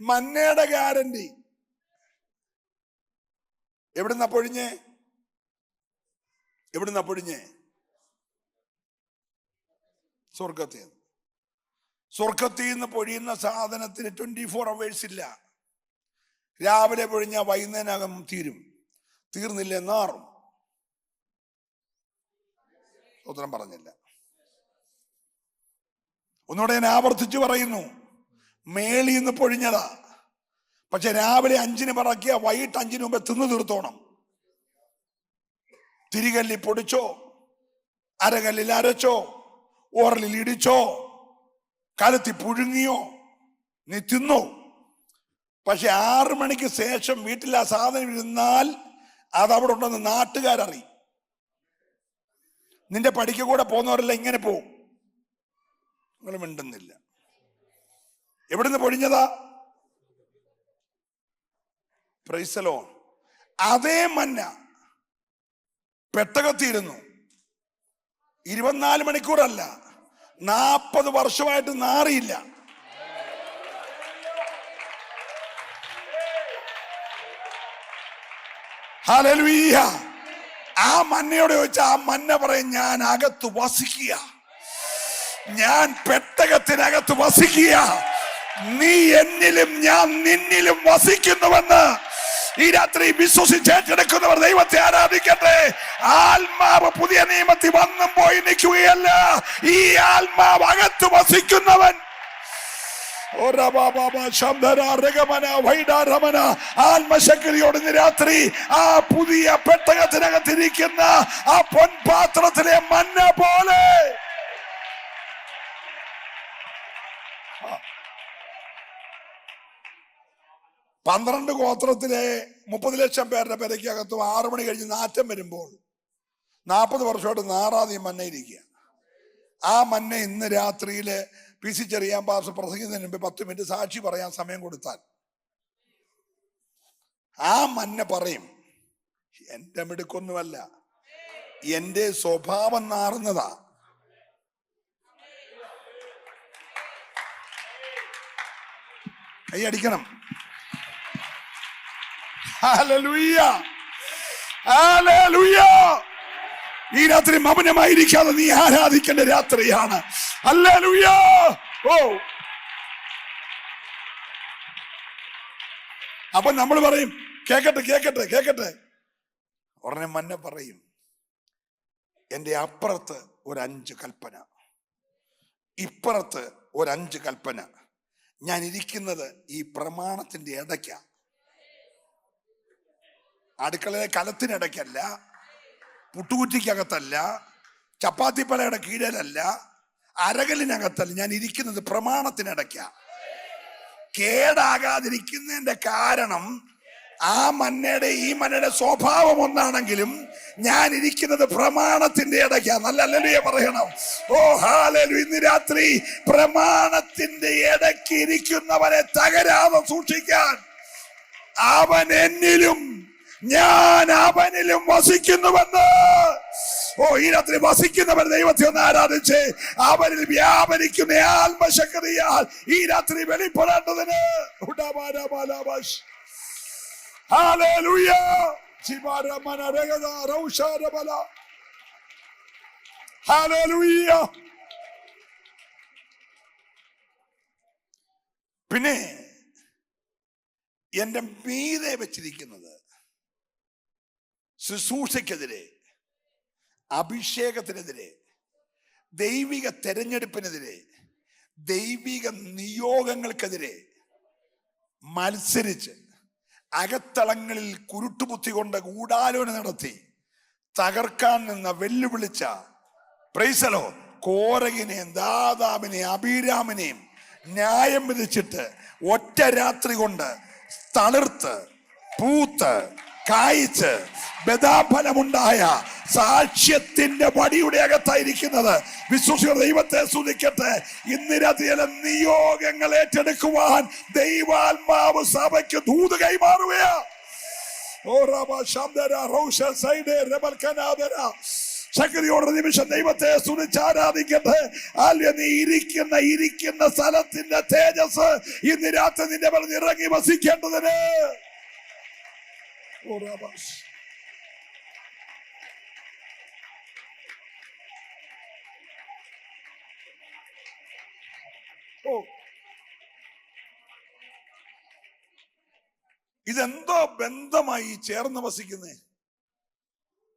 മന്നയുടെ ഗ്യാരണ്ടി എവിടുന്നാ പൊഴിഞ്ഞേ? എവിടുന്നാ പൊഴിഞ്ഞേ? സ്വർഗത്തിൽ നിന്ന്. സ്വർഗത്തിൽ നിന്ന് പൊഴിയുന്ന സാധനത്തിന് 24 hours ഇല്ല. രാവിലെ പൊഴിഞ്ഞ വൈകുന്നേരകം തീരും, തീർന്നില്ലേ നാറും. ഉത്തരം പറഞ്ഞില്ല. ഒന്നുകൂടെ ഞാൻ ആവർത്തിച്ചു പറയുന്നു, മേളിന്ന് പൊഴിഞ്ഞതാ. പക്ഷെ രാവിലെ 5-ന് പറക്കിയ വൈകിട്ട് 5-ന് മുമ്പ് തിന്നു തീർത്തോണം. തിരികല്ലിൽ പൊടിച്ചോ, അരകല്ലിൽ അരച്ചോ, ഓറലിൽ ഇടിച്ചോ, കലത്തി പുഴുങ്ങിയോ, നീ തിന്നോ. പക്ഷെ 6 മണിക്ക് ശേഷം വീട്ടിൽ ആ സാധനം ഇരുന്നാൽ അതവിടെ ഉണ്ടെന്ന് നാട്ടുകാരറിയും. നിന്റെ പടിക്ക് കൂടെ പോകുന്നവരെല്ലാം ഇങ്ങനെ പോവും. നിങ്ങൾ മിണ്ടുന്നില്ല. എവിടുന്ന് പൊഴിഞ്ഞതാ? Price the Lord. അതേ മന്ന പെട്ടകത്തിയിരുന്നു. 24 മണിക്കൂറല്ല, 40 വർഷമായിട്ട് നാറിയില്ല. ഹല്ലേലൂയ. ആ മന്നയോട് ചോദിച്ച ആ മന്ന പറയും, ഞാൻ അകത്ത് വസിക്കുക, ഞാൻ പെട്ടകത്തിനകത്ത് വസിക്കുക, നീ എന്നിലും ഞാൻ നിന്നിലും വസിക്കുന്നുവെന്ന് ഈ രാത്രി വിശ്വസിച്ചേറ്റെടുക്കുന്നവർ ദൈവത്തെ ആരാധിക്കട്ടെ. ആത്മാവ് പുതിയ നിയമത്തിൽ വന്നും പോയി നിൽക്കുകയല്ല, ഈ ആത്മാവ് അകത്ത് വസിക്കുന്നവൻ. ആത്മശക്തിയോട് ഇന്ന് രാത്രി ആ പുതിയ പെട്ടകത്തിനകത്തിരിക്കുന്ന ആ പൊൻപാത്രത്തിലെ മന്ന പോലെ 12 ഗോത്രത്തിലെ 30 ലക്ഷം പേരുടെ പെരയ്ക്കകത്തും 6 മണി കഴിഞ്ഞ് നാറ്റം വരുമ്പോൾ 40 വർഷമായിട്ട് നാറാതെ മന്ന ഇരിക്കുക. ആ മന്ന ഇന്ന് രാത്രിയില് PC ചെറിയാൻ പാസ് പ്രസംഗിക്കുന്നതിന് മുമ്പ് 10 മിനിറ്റ് സാക്ഷി പറയാൻ സമയം കൊടുത്താൽ ആ മന്ന പറയും, എന്റെ മിടുക്കൊന്നുമല്ല, എന്റെ സ്വഭാവം നാറുന്നതാ. കൈ അടിക്കണം. Hallelujah, hallelujah. ഈ രാത്രി മൗനമായിരിക്കാതെ നീ ആരാധിക്കേണ്ട രാത്രിയാണ്. ഹല്ലേലൂയ. ഓ, അപ്പൊ നമ്മൾ പറയും, കേക്കട്ടെ കേക്കട്ടെ കേക്കട്ടെ. ഉടനെ മന്ന പറയും, എന്റെ അപ്പുറത്ത് ഒരു 5 കൽപ്പന, ഇപ്പുറത്ത് ഒരു 5 കൽപ്പന. ഞാൻ ഇരിക്കുന്നത് ഈ പ്രമാണത്തിന്റെ ഇടയ്ക്ക, അടുക്കളയിലെ കലത്തിനിടയ്ക്കല്ല, പുട്ടുകുറ്റിക്കകത്തല്ല, ചപ്പാത്തിപ്പലയുടെ കീഴിലല്ല, അരകലിനകത്തല്ല. ഞാൻ ഇരിക്കുന്നത് പ്രമാണത്തിനിടയ്ക്ക. കേടാകാതിരിക്കുന്നതിന്റെ കാരണം ആ മന്നയുടെ ഈ മന്നയുടെ സ്വഭാവം ഒന്നാണെങ്കിലും ഞാൻ ഇരിക്കുന്നത് പ്രമാണത്തിന്റെ ഇടയ്ക്കാ. നല്ല ഹല്ലേലൂയ പറയണം. ഓ ഹല്ലേലൂയ. ഇന്ന് രാത്രി പ്രമാണത്തിന്റെ ഇടയ്ക്ക് ഇരിക്കുന്നവനെ തകരാതെ സൂക്ഷിക്കാൻ അവൻ എന്നിലും ഞാൻ അവനിലും വസിക്കുന്നുവെന്ന്. ഓ, ഈ രാത്രി വസിക്കുന്നവൻ ദൈവത്തെ ഒന്ന് ആരാധിച്ച് അവനിൽ വ്യാപരിക്കുന്ന ആത്മശക്തിയാൽ ഈ രാത്രി വെളിപ്പെടേണ്ടതിന് ഹല്ലേലൂയ. ഹല്ലേലൂയ. പിന്നെ എന്റെ മീതെ വെച്ചിരിക്കുന്നത് ശുശ്രൂഷയ്ക്കെതിരെ, അഭിഷേകത്തിനെതിരെ, ദൈവിക തെരഞ്ഞെടുപ്പിനെതിരെ, ദൈവിക നിയോഗങ്ങൾക്കെതിരെ മത്സരിച്ച് അകത്തളങ്ങളിൽ കുരുട്ടുബുദ്ധി കൊണ്ട് ഗൂഢാലോചന നടത്തി തകർക്കാൻ നിന്ന വെല്ലുവിളിച്ച പ്രൈസലോ കോരകിനെയും ദാദാബിനെയും അബീരാമിനെയും ന്യായം വിധിച്ചിട്ട് ഒറ്റ രാത്രി കൊണ്ട് തളിർത്ത് പൂത്ത് കായ്ച്ച് ബദാഫലമുണ്ടായ സാക്ഷ്യത്തിന്റെ വടിയുടെ അകത്തായിരിക്കുന്നത്. വിശ്വസിക്കുന്ന ദൈവത്തെ സ്തുതിക്കട്ടെ. ഇന്ന് രാത്രി നിയോഗങ്ങൾ ഏറ്റെടുക്കുവാൻ ദൈവാത്മാവ് സഭയ്ക്ക് ദൂത് കൈമാറുകയാ. ശക്തിയോടെ നിമിഷം ദൈവത്തെ സ്തുതിച്ച് ആരാധിക്കട്ടെ. അല്ലെ, നീ ഇരിക്കുന്ന സ്ഥലത്തിന്റെ തേജസ് ഇന്ന് രാത്രി നിന്റെ മേൽ ഇറങ്ങി വസിക്കേണ്ടതിന്. ഇതെന്തോ ബന്ധമായി ചേർന്ന് വസിക്കുന്നേ.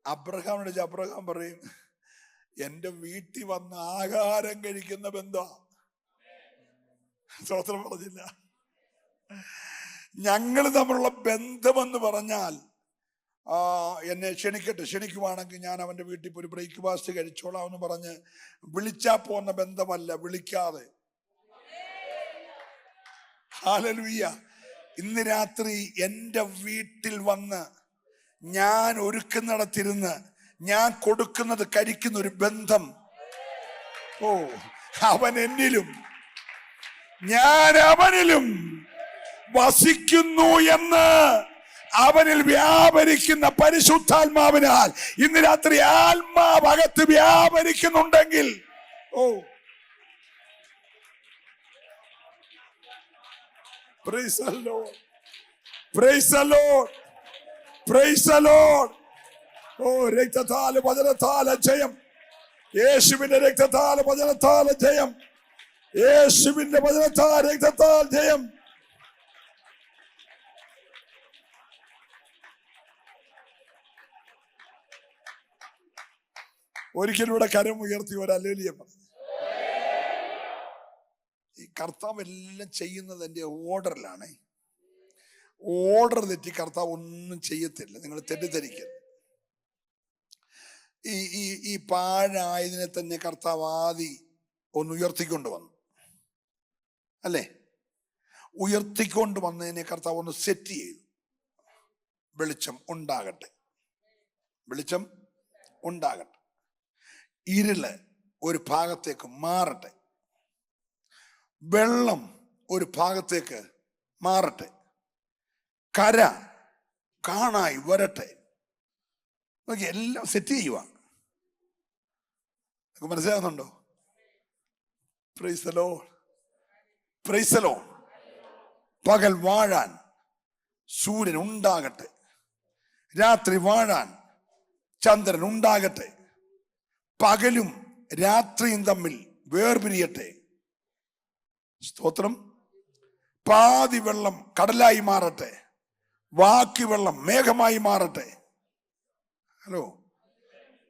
അബ്രഹാമിനോട് അബ്രഹാം പറയും, എന്റെ വീട്ടിൽ വന്ന് ആഹാരം കഴിക്കുന്ന ബന്ധം. സ്തോത്രം പറഞ്ഞില്ല. ഞങ്ങൾ തമ്മിലുള്ള ബന്ധമെന്ന് പറഞ്ഞാൽ എന്നെ ക്ഷണിക്കുവാണെങ്കിൽ ഞാൻ അവന്റെ വീട്ടിൽ പോയി ബ്രേക്ക്ഫാസ്റ്റ് കഴിച്ചോളാം എന്ന് പറഞ്ഞ് വിളിച്ചാ പോകുന്ന ബന്ധമല്ല, വിളിക്കാതെ. ഹല്ലേലൂയ. ഇന്ന് രാത്രി എൻ്റെ വീട്ടിൽ വന്ന് ഞാൻ ഒരുക്കുന്നിടത്തിരുന്ന് ഞാൻ കൊടുക്കുന്നത് കഴിക്കുന്ന ഒരു ബന്ധം. ഓ, അവൻ എന്നിലും ഞാൻ അവനിലും വസിക്കുന്നു എന്ന് അവനിൽ വ്യാപരിക്കുന്ന പരിശുദ്ധാത്മാവിനാൽ ഇന്ന് രാത്രി ആത്മാവകത്ത് വ്യാപരിക്കുന്നുണ്ടെങ്കിൽ, ഓ, praise the Lord, praise the Lord, praise the Lord. ഓ, രക്തത്താല് വചനത്താല് ജയം. യേശുവിന്റെ രക്തത്താല് വചനത്താല് ജയം. യേശുവിന്റെ വചനത്താൽ രക്തത്താൽ ജയം. ഒരിക്കലും ഇവിടെ കരം ഉയർത്തി ഒരു ഹല്ലേലൂയ പറഞ്ഞു. ഈ കർത്താവ് എല്ലാം ചെയ്യുന്നത് എൻ്റെ ഓർഡറിലാണ്. ഓർഡർ തെറ്റി കർത്താവ് ഒന്നും ചെയ്യത്തില്ല. നിങ്ങൾ തെറ്റിദ്ധരിക്കരുത്. ഈ പാഴായതിനെ തന്നെ കർത്താവ് ആദി ഒന്ന് ഉയർത്തിക്കൊണ്ട് വന്നു, അല്ലേ? ഉയർത്തിക്കൊണ്ട് വന്നതിനെ കർത്താവ് ഒന്ന് സെറ്റ് ചെയ്തു. വെളിച്ചം ഉണ്ടാകട്ടെ, വെളിച്ചം ഉണ്ടാകട്ടെ. ഇരുള് ഒരു ഭാഗത്തേക്ക് മാറട്ടെ, വെള്ളം ഒരു ഭാഗത്തേക്ക് മാറട്ടെ, കര കാണായി വരട്ടെ. നോക്കി, എല്ലാം സെറ്റ് ചെയ്യുക. മനസ്സിലാകുന്നുണ്ടോ? Price the lord, praise the Lord. പകൽ വാഴാൻ സൂര്യൻ ഉണ്ടാകട്ടെ, രാത്രി വാഴാൻ ചന്ദ്രൻ ഉണ്ടാകട്ടെ, പകലും രാത്രിയും തമ്മിൽ വേർപിരിയട്ടെ. സ്തോത്രം. പാതി വെള്ളം കടലായി മാറട്ടെ, ബാക്കി വെള്ളം മേഘമായി മാറട്ടെ. ഹലോ,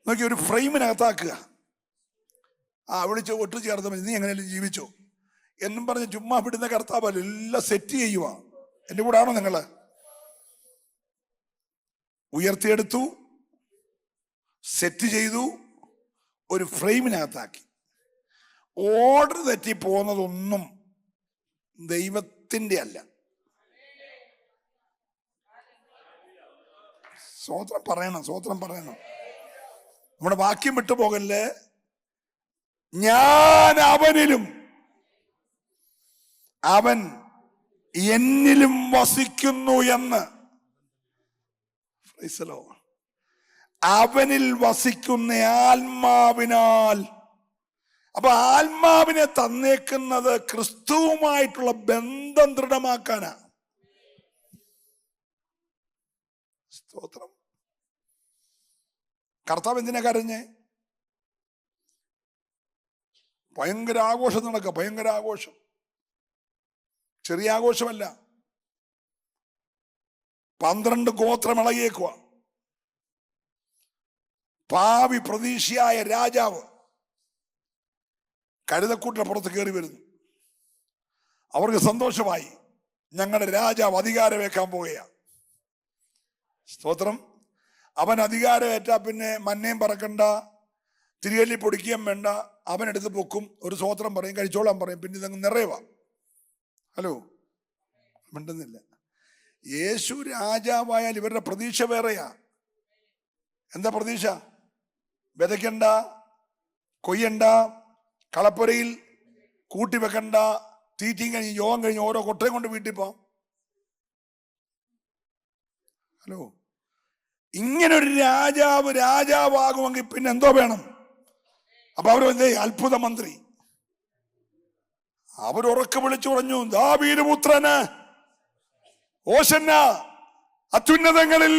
നോക്കി, ഒരു ഫ്രെയിമിനകത്താക്കുക. വിളിച്ച് ഒട്ടു ചേർത്ത് നീ എങ്ങനെയാലും ജീവിച്ചോ എന്നും പറഞ്ഞ് ചുമ്മാ വിടുന്ന കർത്താവ് എല്ലാം സെറ്റ് ചെയ്യുക. എൻ്റെ കൂടെ ആണോ നിങ്ങൾ? ഉയർത്തിയെടുത്തു, സെറ്റ് ചെയ്തു, ഒരു ഫ്രെയിമിനകത്താക്കി. ഓർഡർ തെറ്റി പോകുന്നതൊന്നും ദൈവത്തിൻ്റെ അല്ല. സ്വോത്രം പറയണം, സ്വോത്രം പറയണം. നമ്മുടെ വാക്യം വിട്ടു പോകല്ലേ. ഞാൻ അവനിലും അവൻ എന്നിലും വസിക്കുന്നു എന്ന്. അവനിൽ വസിക്കുന്ന ആത്മാവിനാൽ. അപ്പൊ ആത്മാവിനെ തന്നേക്കുന്നത് ക്രിസ്തുവുമായിട്ടുള്ള ബന്ധം ദൃഢമാക്കാനാ. സ്തോത്രം. കർത്താവ് എന്തിനാ കരഞ്ഞേ? ഭയങ്കര ആഘോഷം നടക്കുക, ഭയങ്കര ആഘോഷം. ചെറിയ ആഘോഷമല്ല. 12 ഗോത്രം ഇളകിയേക്കുക. ഭാവി പ്രതീക്ഷയായ രാജാവ് കഴുതക്കൂട്ടിന് പുറത്ത് കയറി വരുന്നു. അവർക്ക് സന്തോഷമായി. ഞങ്ങളുടെ രാജാവ് അധികാരമേക്കാൻ പോവുകയാണ്. സ്തോത്രം. അവൻ അധികാരമേറ്റാ പിന്നെ മന്നയും പറക്കണ്ട, തിരികല്ലി പൊടിക്കുകയും വേണ്ട. അവനെടുത്ത് പൊക്കും, ഒരു സ്തോത്രം പറയും, കഴിച്ചോളാൻ പറയും, പിന്നെ ഇതങ്ങ് നിറയുക. ഹലോ, മിണ്ടുന്നില്ല. യേശു രാജാവായാൽ ഇവരുടെ പ്രതീക്ഷ വേറെയാ. എന്താ പ്രതീക്ഷ? വിതയ്ക്കണ്ട, കൊയ്യണ്ട, കളപ്പുരയിൽ കൂട്ടിവെക്കണ്ട, തീറ്റയും കഴിഞ്ഞ് യോഗം കഴിഞ്ഞ് ഓരോ കൊട്ടയും കൊണ്ട് വീട്ടിൽ പോവാം. ഹലോ, ഇങ്ങനൊരു രാജാവ് രാജാവാകുമെങ്കിൽ പിന്നെ എന്തോ വേണം? അപ്പൊ അവരെന്തേ? അത്ഭുത മന്ത്രി. അവരുറക്കെ വിളിച്ചു പറഞ്ഞു, ദാവീദ് പുത്രന് ഓശന്ന, അത്യുന്നതങ്ങളിൽ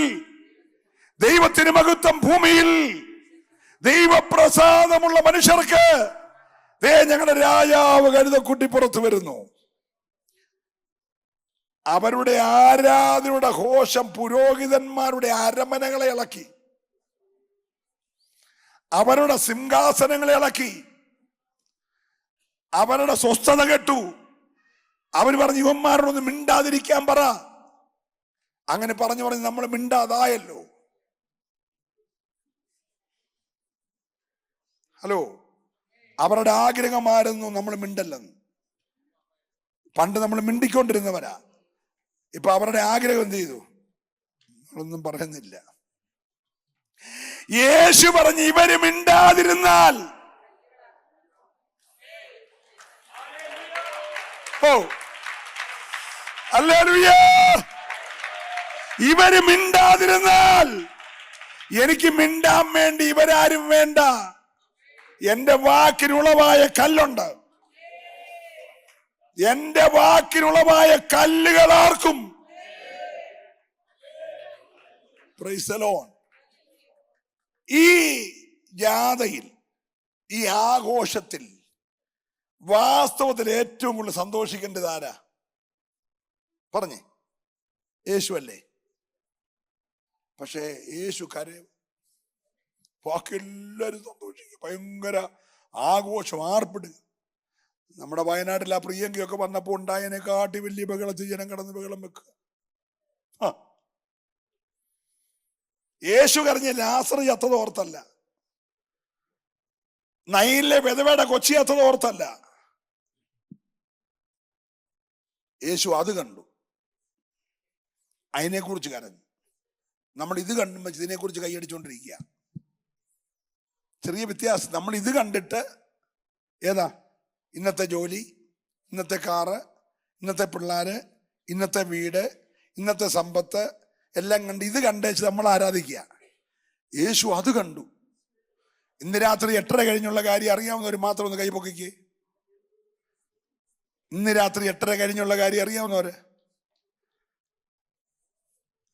ദൈവത്തിന് മഹത്വം, ഭൂമിയിൽ ദൈവപ്രസാദമുള്ള മനുഷ്യർക്ക് ദേ ഞങ്ങളുടെ രാജാവ് കഴുതക്കുട്ടി പുറത്തു വരുന്നു. അവരുടെ ആരാധനയുടെ ഘോഷം പുരോഹിതന്മാരുടെ അരമനകളെ ഇളക്കി, അവരുടെ സിംഹാസനങ്ങളെ ഇളക്കി, അവരുടെ സ്വസ്ഥത കെട്ടു. അവർ പറഞ്ഞു, ഇവന്മാരോടൊന്ന് മിണ്ടാതിരിക്കാൻ പറ. അങ്ങനെ പറഞ്ഞു പറഞ്ഞ് നമ്മൾ മിണ്ടാതായല്ലോ. ഹലോ, അവരുടെ ആഗ്രഹമായിരുന്നു നമ്മൾ മിണ്ടല്ലെന്ന്. പണ്ട് നമ്മൾ മിണ്ടിക്കൊണ്ടിരുന്നവരാ. ഇപ്പൊ അവരുടെ ആഗ്രഹം എന്ത് ചെയ്തു? നമ്മളൊന്നും പറയുന്നില്ല. യേശു പറഞ്ഞു, ഇവര് മിണ്ടാതിരുന്നാൽ, ഓ ഹല്ലേലൂയ, ഇവര് മിണ്ടാതിരുന്നാൽ എനിക്ക് മിണ്ടാൻ വേണ്ടി ഇവരാരും വേണ്ട. എന്റെ വാക്കിനുളവായ കല്ലുണ്ട്. എന്റെ വാക്കിനുളവായ കല്ലുകൾ ആർക്കും. Price the Lord. ഈ ജാഥയിൽ, ഈ ആഘോഷത്തിൽ വാസ്തവത്തിൽ ഏറ്റവും കൂടുതൽ സന്തോഷിക്കേണ്ടത് ആരാ? പറഞ്ഞേ, യേശു അല്ലേ? പക്ഷേ യേശു കരയും, ബാക്കി എല്ലാവരും സന്തോഷിക്കും, ഭയങ്കര ആഘോഷം, ആർപ്പിടുക. നമ്മുടെ വയനാട്ടിൽ ആ പ്രിയങ്കയൊക്കെ വന്നപ്പോൾ ഉണ്ടായതിനെ കാട്ടി വലിയ ബഹളത്തിൽ ജനം കടന്ന് ബഹളം വെക്കുക. യേശു കരഞ്ഞ ലാസർ ചത്തത് ഓർത്തല്ല, നൈലിലെ വിധവയുടെ കൊച്ചി ചത്തത് ഓർത്തല്ല. യേശു അത് കണ്ടു, അതിനെക്കുറിച്ച് കരഞ്ഞു. നമ്മൾ ഇത് കണ്ടുമ്പോൾ ഇതിനെക്കുറിച്ച് കൈയടിച്ചുകൊണ്ടിരിക്കുക. ചെറിയ വ്യത്യാസം. നമ്മൾ ഇത് കണ്ടിട്ട് ഏതാ? ഇന്നത്തെ ജോലി, ഇന്നത്തെ കാറ്, ഇന്നത്തെ പിള്ളേര്, ഇന്നത്തെ വീട്, ഇന്നത്തെ സമ്പത്ത്, എല്ലാം കണ്ട് ഇത് കണ്ടേച്ച് നമ്മൾ ആരാധിക്കുക. യേശു അത് കണ്ടു. ഇന്ന് രാത്രി 8:30 കഴിഞ്ഞുള്ള കാര്യം അറിയാവുന്നവർ മാത്രം ഒന്ന് കൈപൊക്കിക്ക്. ഇന്ന് രാത്രി 8:30 കഴിഞ്ഞുള്ള കാര്യം അറിയാവുന്നവര്?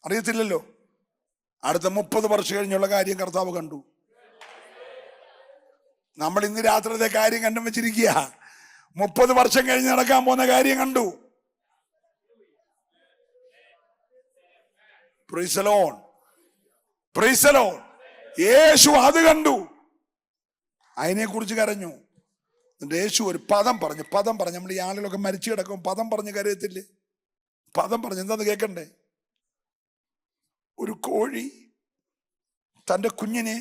അറിയത്തില്ലല്ലോ. അടുത്ത 30 വർഷം കഴിഞ്ഞുള്ള കാര്യം കർത്താവ് കണ്ടു. നമ്മൾ ഇന്ന് രാത്രിയുടെ കാര്യം കണ്ടും വെച്ചിരിക്കുക. 30 വർഷം കഴിഞ്ഞ് നടക്കാൻ പോകുന്ന കാര്യം കണ്ടു. Praise the lord, praise the lord. Yesu അത് കണ്ടു, അതിനെക്കുറിച്ച് കരഞ്ഞു. യേശു ഒരു പദം പറഞ്ഞു. നമ്മൾ ഈ ആളുകളൊക്കെ മരിച്ചു കിടക്കും, പദം പറഞ്ഞ് കരയത്തില്ലേ? പദം പറഞ്ഞു എന്താന്ന് കേൾക്കണ്ടേ? ഒരു കോഴി തൻ്റെ കുഞ്ഞിനെ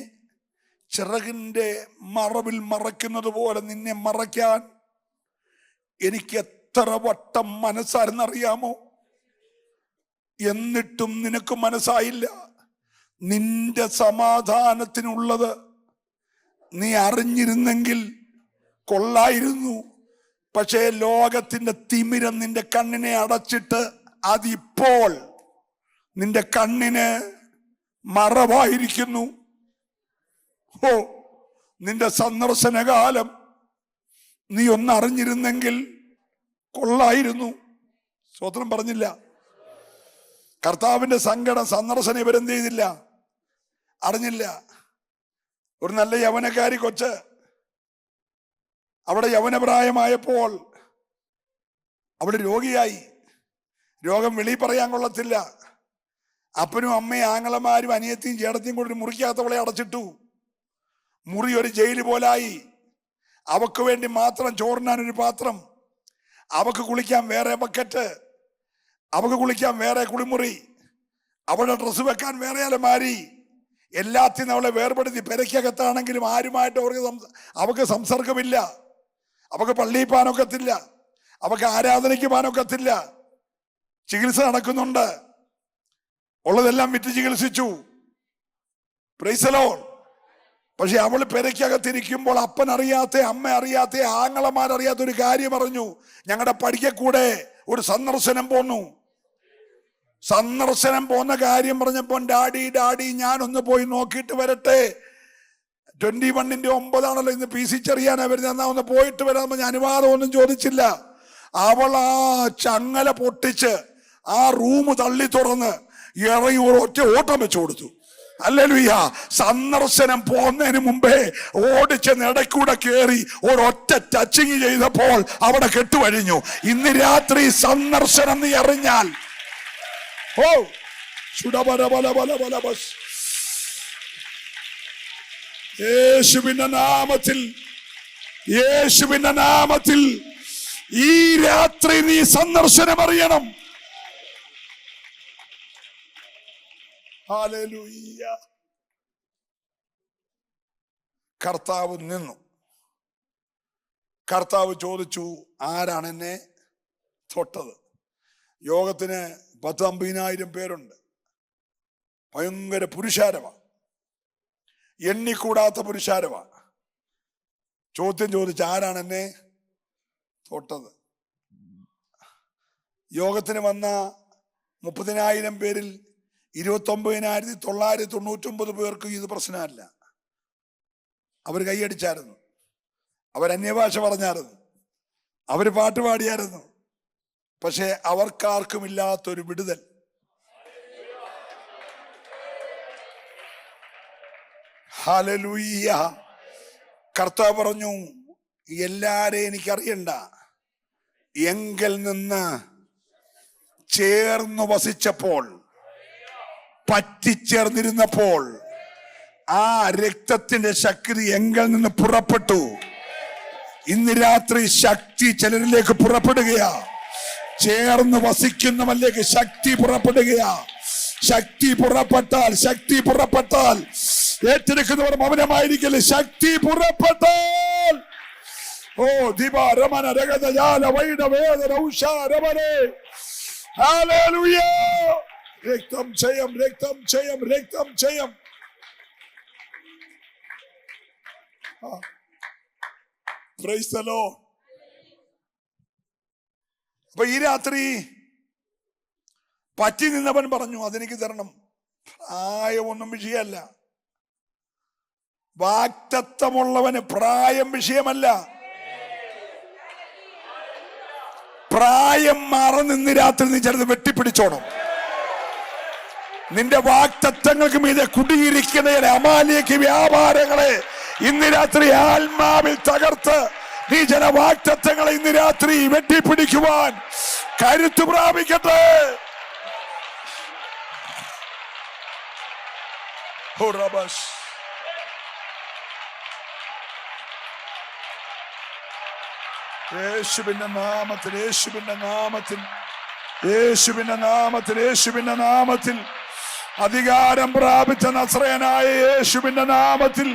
ചിറകിൻ്റെ മറവിൽ മറയ്ക്കുന്നത് പോലെ നിന്നെ മറയ്ക്കാൻ എനിക്ക് എത്ര വട്ടം മനസ്സായിരുന്നറിയാമോ? എന്നിട്ടും നിനക്ക് മനസ്സായില്ല. നിന്റെ സമാധാനത്തിനുള്ളത് നീ അറിഞ്ഞിരുന്നെങ്കിൽ കൊള്ളായിരുന്നു. പക്ഷേ ലോകത്തിന്റെ തിമിരം നിന്റെ കണ്ണിനെ അടച്ചിട്ട് അതിപ്പോൾ നിന്റെ കണ്ണിന് മറവായിരിക്കുന്നു. ഓ, നിന്റെ സന്ദർശനകാലം നീ ഒന്നറിഞ്ഞിരുന്നെങ്കിൽ കൊള്ളായിരുന്നു. സ്വത്രം പറഞ്ഞില്ല. കർത്താവിന്റെ സങ്കടം സന്ദർശനം ഇവരെന്ത് ചെയ്തില്ല? അറിഞ്ഞില്ല. ഒരു നല്ല യൗവനക്കാരി കൊച്ച് അവിടെ യൗവനപ്രായമായപ്പോൾ അവിടെ രോഗിയായി. രോഗം വെളിയിൽ പറയാൻ കൊള്ളത്തില്ല. അപ്പനും അമ്മയും ആങ്ങളമാരും അനിയത്തിയും ചേട്ടത്തിയും കൂടി ഒരു മുറിക്കകത്തവളെ അടച്ചിട്ടു. മുറി ഒരു ജയിൽ പോലായി. അവക്ക് വേണ്ടി മാത്രം ചോറിനാനൊരു പാത്രം, അവക്ക് കുളിക്കാൻ വേറെ ബക്കറ്റ്, അവക്ക് കുളിക്കാൻ വേറെ കുളിമുറി, അവളുടെ ഡ്രസ്സ് വെക്കാൻ വേറെ അലമാരി, എല്ലാത്തിനും അവളെ വേർപെടുത്തി. പെരയ്ക്കകത്താണെങ്കിലും ആരുമായിട്ട് അവക്ക് സംസർഗമില്ല. അവക്ക് പള്ളിയിൽ പോകാനൊക്കത്തില്ല, അവക്ക് ആരാധനയ്ക്ക് പോകാനൊക്കത്തില്ല. ചികിത്സ നടക്കുന്നുണ്ട്, ഉള്ളതെല്ലാം വിറ്റ് ചികിത്സിച്ചു. Price the Lord. പക്ഷെ അവൾ പെരയ്ക്കകത്തിരിക്കുമ്പോൾ അപ്പൻ അറിയാത്ത, അമ്മ അറിയാത്ത, ആങ്ങളമാരറിയാത്ത ഒരു കാര്യം അറിഞ്ഞു. ഞങ്ങളുടെ പടിക്കക്കൂടെ ഒരു സന്ദർശനം പോന്നു. സന്ദർശനം പോന്ന കാര്യം പറഞ്ഞപ്പോൾ ഡാഡി ഞാനൊന്ന് പോയി നോക്കിയിട്ട് വരട്ടെ. 21-ന്റെ 9 ഇന്ന് PC ചെറിയാനാ വരുന്നത്, എന്നാ ഒന്ന് പോയിട്ട് വരാമെന്ന് ഞാൻ അനുവാദം ഒന്നും ചോദിച്ചില്ല. അവൾ ആ ചങ്ങല പൊട്ടിച്ച് ആ റൂം തള്ളി തുറന്ന് ഇറങ്ങി ഒറ്റ ഓട്ടം വെച്ചു കൊടുത്തു. ഹല്ലേലൂയ. സന്ദർശനം പോകുന്നതിന് മുമ്പേ ഓടിച്ച് ഇടയ്ക്കൂടെ കയറി ഒരൊറ്റ ടച്ചിങ് ചെയ്തപ്പോൾ അവിടെ കെട്ടുവഴിഞ്ഞു. ഇന്ന് രാത്രി സന്ദർശനം നീ അറിഞ്ഞാൽ, ഓ യേശുവിന്റെ നാമത്തിൽ, യേശുവിന്റെ നാമത്തിൽ ഈ രാത്രി നീ സന്ദർശനം അറിയണം. ഹല്ലേലൂയ. കർത്താവ് നിന്നു. കർത്താവ് ചോദിച്ചു, ആരാണ് എന്നെ തൊട്ടത്? യോഗത്തിന് 10,000-50,000 പേരുണ്ട്. ഭയങ്കര പുരുഷാരമാണ്, എണ്ണിക്കൂടാത്ത പുരുഷാരമാണ്. ചോദ്യം ചോദിച്ച ആരാണ് എന്നെ തൊട്ടത്? യോഗത്തിന് വന്ന 30,000 പേരിൽ 29,999 പേർക്ക് ഇത് പ്രശ്നമല്ല. അവർ കൈയടിച്ചായിരുന്നു, അവർ അന്യഭാഷ പറഞ്ഞായിരുന്നു, അവർ പാട്ട് പാടിയായിരുന്നു. പക്ഷെ അവർക്കാർക്കുമില്ലാത്തൊരു വിടുതൽ. ഹല്ലേലൂയ. കർത്താവ് പറഞ്ഞു, എല്ലാരെയും എനിക്കറിയണ്ട, എങ്കിൽ നിന്ന് ചേർന്ന് വസിച്ചപ്പോൾ, പറ്റിച്ചേർന്നിരുന്നപ്പോൾ ആ രക്തത്തിന്റെ ശക്തി എങ്കിൽ നിന്ന് പുറപ്പെട്ടു. ഇന്ന് രാത്രി ശക്തി ചിലരിലേക്ക് പുറപ്പെടുകയാ. ചേർന്ന് വസിക്കുന്നവരിലേക്ക് ശക്തി പുറപ്പെടുകയാ. ശക്തി പുറപ്പെട്ടാൽ, ശക്തി പുറപ്പെട്ടാൽ ഏറ്റെടുക്കുന്നവർ മൗനമായിരിക്കില്ല. ശക്തി പുറപ്പെട്ടാൽ, ഓ ദിബ രമന രഗതജാല വൈഡ വേദന ഉഷാ രമനെ. ഹല്ലേലൂയ. രക്തം ജയം, രക്തം ജയം, രക്തം ജയം. Price the Lord. അപ്പൊ ഈ രാത്രി പറ്റി നിന്നവൻ പറഞ്ഞു, അതെനിക്ക് തരണം. പ്രായമൊന്നും വിഷയമല്ല. വാഗ്ദത്തമുള്ളവന് പ്രായം വിഷയമല്ല. പ്രായം മറന്ന് ഇന്ന് രാത്രി നീ ചിലത് വെട്ടിപ്പിടിച്ചോണം. നിന്റെ വാഗ്ദത്തങ്ങൾക്ക് മീതെ കുടിയിരിക്കുന്ന അമാലിക്ക് വ്യാപാരങ്ങളെ ഇന്ന് രാത്രി ആത്മാവിൽ തകർത്ത് നീ ചില വാഗ്ദത്തങ്ങളെ ഇന്ന് രാത്രി വെട്ടിപ്പിടിക്കുവാൻ കരുത്തു പ്രാപിക്കട്ടെ. യേശുവിന്റെ നാമത്തിൽ, യേശുവിന്റെ നാമത്തിൽ, യേശുവിന്റെ നാമത്തിൽ, യേശുവിന്റെ നാമത്തിൽ, അധികാരം പ്രാപിച്ച നസ്രയനായ യേശുവിന്റെ നാമത്തിൽ.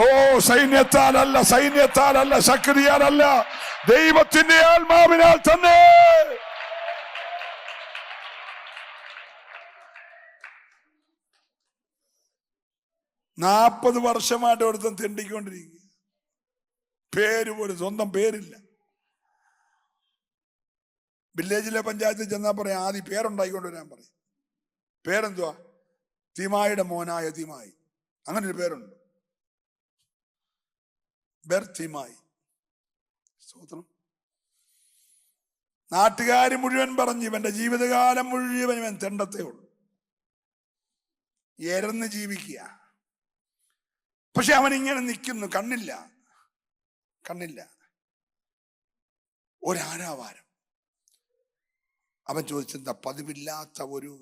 ഓ, സൈന്യത്താലല്ല, സൈന്യത്താലല്ല, ശക്തിയാലല്ല, ദൈവത്തിന്റെ ആത്മാവിനാൽ തന്നെ. നാൽപ്പത് വർഷമായിട്ട് ഒരുത്തൻ തെണ്ടിക്കൊണ്ടിരിക്കുക. പേര് പോലും, സ്വന്തം പേരില്ല. വില്ലേജിലെ പഞ്ചായത്തിൽ ചെന്നാൽ പറയാം, ആദ്യം പേരുണ്ടായിക്കൊണ്ട് വരാൻ പറയും. പേരെന്തുവാ? തിമായിയുടെ മോനായ തിമായി. അങ്ങനെ ഒരു പേരുണ്ട്, ബെർത്തിമായി. സ്തോത്രം. നാട്ടുകാർ മുഴുവൻ പറഞ്ഞു ഇവന്റെ ജീവിതകാലം മുഴുവൻ ഇവൻ തെണ്ടത്തേ ഉള്ളൂ, എരന്ന് ജീവിക്കുക. പക്ഷെ അവൻ ഇങ്ങനെ നിൽക്കുന്നു, കണ്ണില്ല, കണ്ണില്ല. ഒരാരാവാരം. അവൻ ചോദിച്ചെന്താ പതിവില്ലാത്ത ഒരു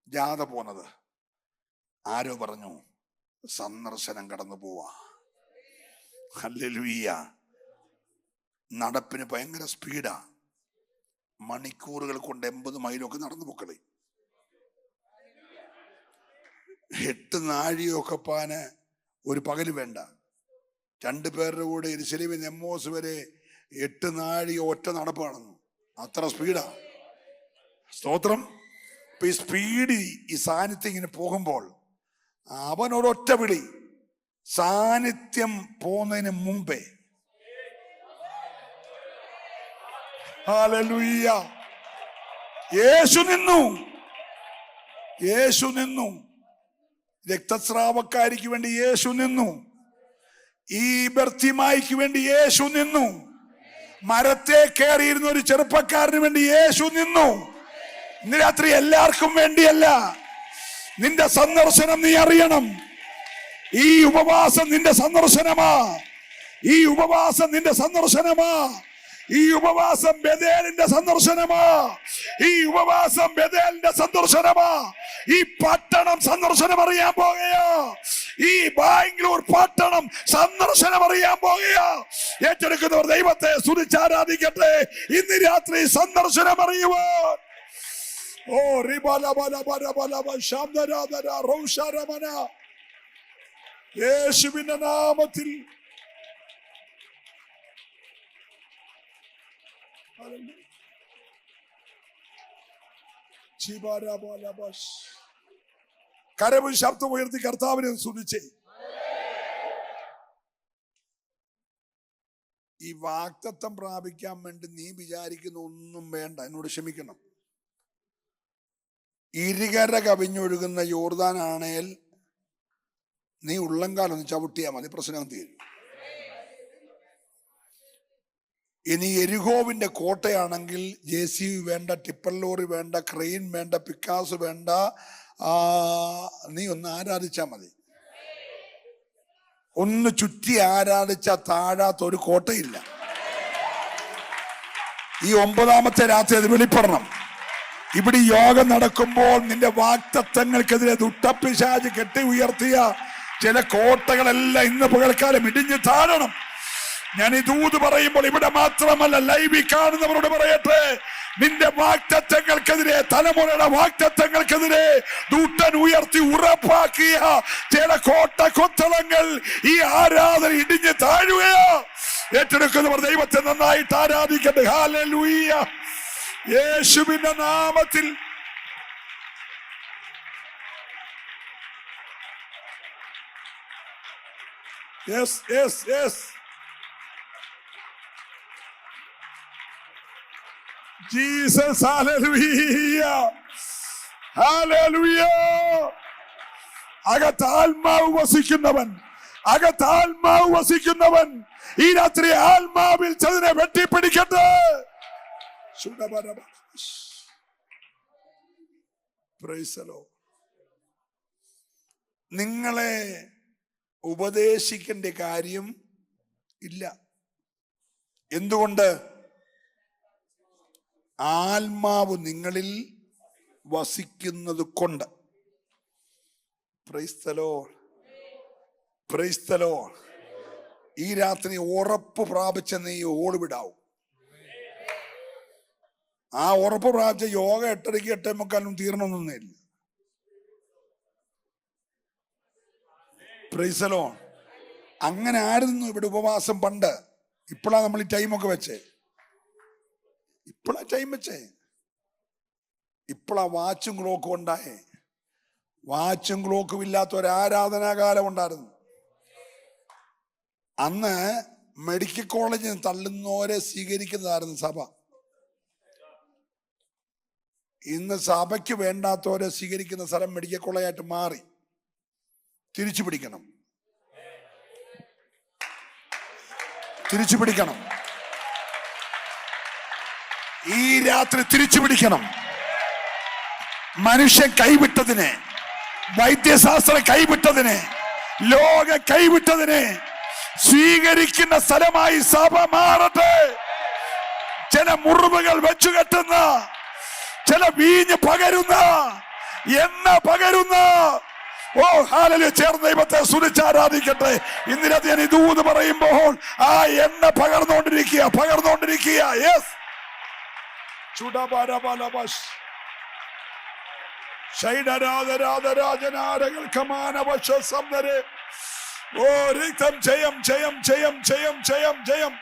ജാഥ പോന്നത്? ആരോ പറഞ്ഞു സന്ദർശനം കടന്നു പോവാ. ഹല്ലേലൂയ. നടപ്പിന് ഭയങ്കര സ്പീഡാ. മണിക്കൂറുകൾ കൊണ്ട് 80 മൈലൊക്കെ നടന്നു പൊക്കളി. 8 നാഴിയൊക്കെ പാന് ഒരു പകല് വേണ്ട. 2 പേരുടെ കൂടെ യെരൂശലേമിൽ എമ്മോസ് വരെ 8 നാഴി ഒറ്റ നടപ്പാണെന്നു. അത്ര സ്പീഡാ. സ്തോത്രം. ഇപ്പൊ ഈ സ്പീഡ്, ഈ സാന്നിധ്യം ഇങ്ങനെ പോകുമ്പോൾ അവനൊരൊറ്റ വിളി, സാന്നിധ്യം പോകുന്നതിന് മുമ്പേ. ഹല്ലേലൂയ. യേശു നിന്നു, യേശു നിന്നു. രക്തസ്രാവക്കാരിക്ക് വേണ്ടി യേശു നിന്നു. ഈ ബർത്തിമായിക്ക് വേണ്ടി യേശു നിന്നു. മരത്തെ കയറിയിരുന്ന ഒരു ചെറുപ്പക്കാരന് വേണ്ടി യേശു നിന്നു. ഇന്ന് രാത്രി എല്ലാവർക്കും വേണ്ടിയല്ല. നിന്റെ സന്ദർശനം നീ അറിയണം. ഈ ഉപവാസം നിന്റെ സന്ദർശനമാ. ഈ ഉപവാസം നിന്റെ സന്ദർശനമാ. ഈ ഉപവാസം ബേഥേലിന്റെ സന്ദർശനമാ. ഈ ഉപവാസം ബേഥേലിന്റെ സന്ദർശനമാ. ഈ പട്ടണം സന്ദർശനം അറിയാൻ പോകുകയാ. ഈ ബാംഗ്ലൂർ പട്ടണം സന്ദർശനം അറിയാൻ പോകുകയാ. ഏറ്റെടുക്കുന്നവർ ദൈവത്തെ സ്തുതിച്ചാരാധിക്കട്ടെ. ഇന്ന് രാത്രി സന്ദർശനം അറിയുവാൻ. ഓ യേശുവിന്റെ നാമത്തിൽ കരവും ശബ്ദം ഉയർത്തി കർത്താവിനെ സ്തുതിച്ചേ. ഈ വാഗ്ദത്തം പ്രാപിക്കാൻ വേണ്ടി നീ വിചാരിക്കുന്ന ഒന്നും വേണ്ട. എന്നോട് ക്ഷമിക്കണം. ഇരുകര കവിഞ്ഞൊഴുകുന്ന യോർദാനാണേൽ നീ ഉള്ളംകാലൊന്ന് ചവിട്ടിയാൽ മതി, പ്രശ്നം തീരും. ഇനി എരിഹോവിന്റെ കോട്ടയാണെങ്കിൽ JCB വേണ്ട, ടിപ്പർ ലോറി വേണ്ട, ക്രെയിൻ വേണ്ട, പിക്കാസ് വേണ്ട, നീ ഒന്ന് ആരാധിച്ചാ മതി. ഒന്ന് ചുറ്റി ആരാധിച്ച താഴാത്ത ഒരു കോട്ടയില്ല. ഈ 9ാമത്തെ രാത്രി അത് വെളിപ്പെടണം. ഇവിടെ യോഗം നടക്കുമ്പോൾ നിന്റെ വാഗ്ദത്തങ്ങൾക്കെതിരെ ദുഷ്ടപിശാച് കെട്ടി ഉയർത്തിയ ചില കോട്ടകളെല്ലാം ഇന്ന് പകൽക്കാലം ഇടിഞ്ഞു താഴണം. ഞാൻ ഈ ദൂത് പറയുമ്പോൾ ഇവിടെ മാത്രമല്ല, ലൈവിൽ കാണുന്നവരോട് പറയട്ടെ, നിന്റെ വാഗ്ദത്തങ്ങൾക്കെതിരെ, തലമുറയുടെ വാഗ്ദത്തങ്ങൾക്കെതിരെ ദൂതൻ ഉയർത്തി ഉറപ്പാക്കിയ ചില കോട്ട കൊത്തളങ്ങൾ ഈ ആരാധന ഇടിഞ്ഞു താഴുകയാ. ഏറ്റെടുക്കുന്നവർ ദൈവത്തെ നന്നായിട്ട് ആരാധിക്കട്ടെ. ഹല്ലേലൂയ. യേശുവിന്റെ നാമത്തിൽ yes yes yes Jesus, hallelujah, hallelujah. അകത്താത്മാവ് വസിക്കുന്നവൻ, അകത്താത്മാവ് വസിക്കുന്നവൻ ഈ രാത്രി ആത്മാവിൽ ചതിനെ വെട്ടിപ്പിടിക്കട്ടെ. Praise the Lord. നിങ്ങളെ ഉപദേശിക്കേണ്ട കാര്യം ഇല്ല. എന്തുകൊണ്ട്? ആത്മാവ് നിങ്ങളിൽ വസിക്കുന്നത് കൊണ്ട്. Praise the Lord. Praise the Lord. ഈ രാത്രി ഉറപ്പ് പ്രാപിച്ച നീ ഓടിവിടാവും. ആ ഉറപ്പ് പ്രാപിച്ച യോഗ 8:30 8:45 തീർന്നൊന്നുമില്ല. Praise the Lord. അങ്ങനെ ആയിരുന്നു ഇവിടെ ഉപവാസം പണ്ട്. ഇപ്പോഴാണ് നമ്മൾ ഈ ടൈമൊക്കെ വെച്ചേ. ഇപ്പോഴാ ടൈം വെച്ചേ. ഇപ്പോഴാ വാച്ചും ക്ലോക്കും ഉണ്ടായേ. വാച്ചും ക്ലോക്കും ഇല്ലാത്ത ഒരു ആരാധനാകാലം ഉണ്ടായിരുന്നു. അന്ന് മെഡിക്കൽ കോളേജിൽ നിന്ന് തള്ളുന്നവരെ സ്വീകരിക്കുന്നതായിരുന്നു സഭ. ഇന്ന് സഭയ്ക്ക് വേണ്ടാത്തവരെ സ്വീകരിക്കുന്ന സ്ഥലം മെഡിക്കൽ കോളേജായിട്ട് മാറി. തിരിച്ചു പിടിക്കണം, തിരിച്ചു പിടിക്കണം. ഈ രാത്രി തിരിച്ചു പിടിക്കണം. മനുഷ്യൻ കൈവിട്ടതിനെ, വൈദ്യശാസ്ത്രം കൈവിട്ടതിനെ, ലോക കൈവിട്ടതിനെ സ്വീകരിക്കുന്ന സ്ഥലമായി സഭ മാറട്ടെ. ചില മുറിവുകൾ വെച്ചു കെട്ടുന്ന, ചില വീഞ്ഞ് പകരുന്ന, എണ്ണ പകരുന്ന, ഓ ഹല്ലേലൂയ, ചേർന്ന് ദൈവത്തെ സ്തുതിച്ചാരാധിക്കട്ടെ. ഇന്നിനത് ഞാൻ ഇതൂന്ന് പറയുമ്പോൾ ആ എണ്ണ പകർന്നുകൊണ്ടിരിക്കുക, പകർന്നുകൊണ്ടിരിക്കുക. യെസ്, ചുടബരബലബസ് ശൈഡരാധരാധരാജനാരകൾ കമാനവശസംദരെ. ഓ രക്തം, ജയം ജയം ജയം ജയം ജയം ജയം.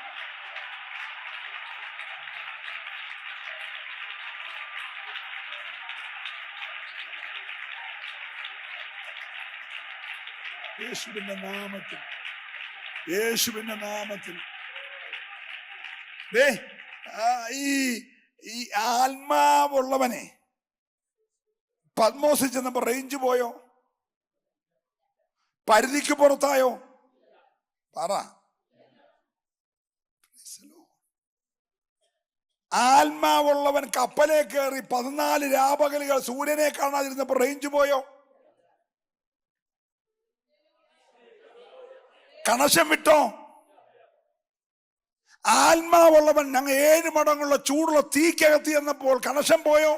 യേശുവിന്റെ നാമത്തിൽ, യേശുവിന്റെ നാമത്തിൽ. ഈ ആത്മാവുള്ളവനെ പത്മോസിൽ ചെന്നപ്പോ റേഞ്ച് പോയോ? പരിധിക്ക് പുറത്തായോ? പറ. ആത്മാവുള്ളവൻ കപ്പലേ കയറി 14 രാപകലുകൾ സൂര്യനെ കാണാതിരുന്നപ്പോ റേഞ്ച് പോയോ? കണക്ഷൻ വിട്ടോ? ആത്മാവുള്ളവൻ ഞങ്ങൾ 7 മടങ്ങുള്ള ചൂടുള്ള തീക്കകത്തി എന്നപ്പോൾ കണക്ഷൻ പോയോ?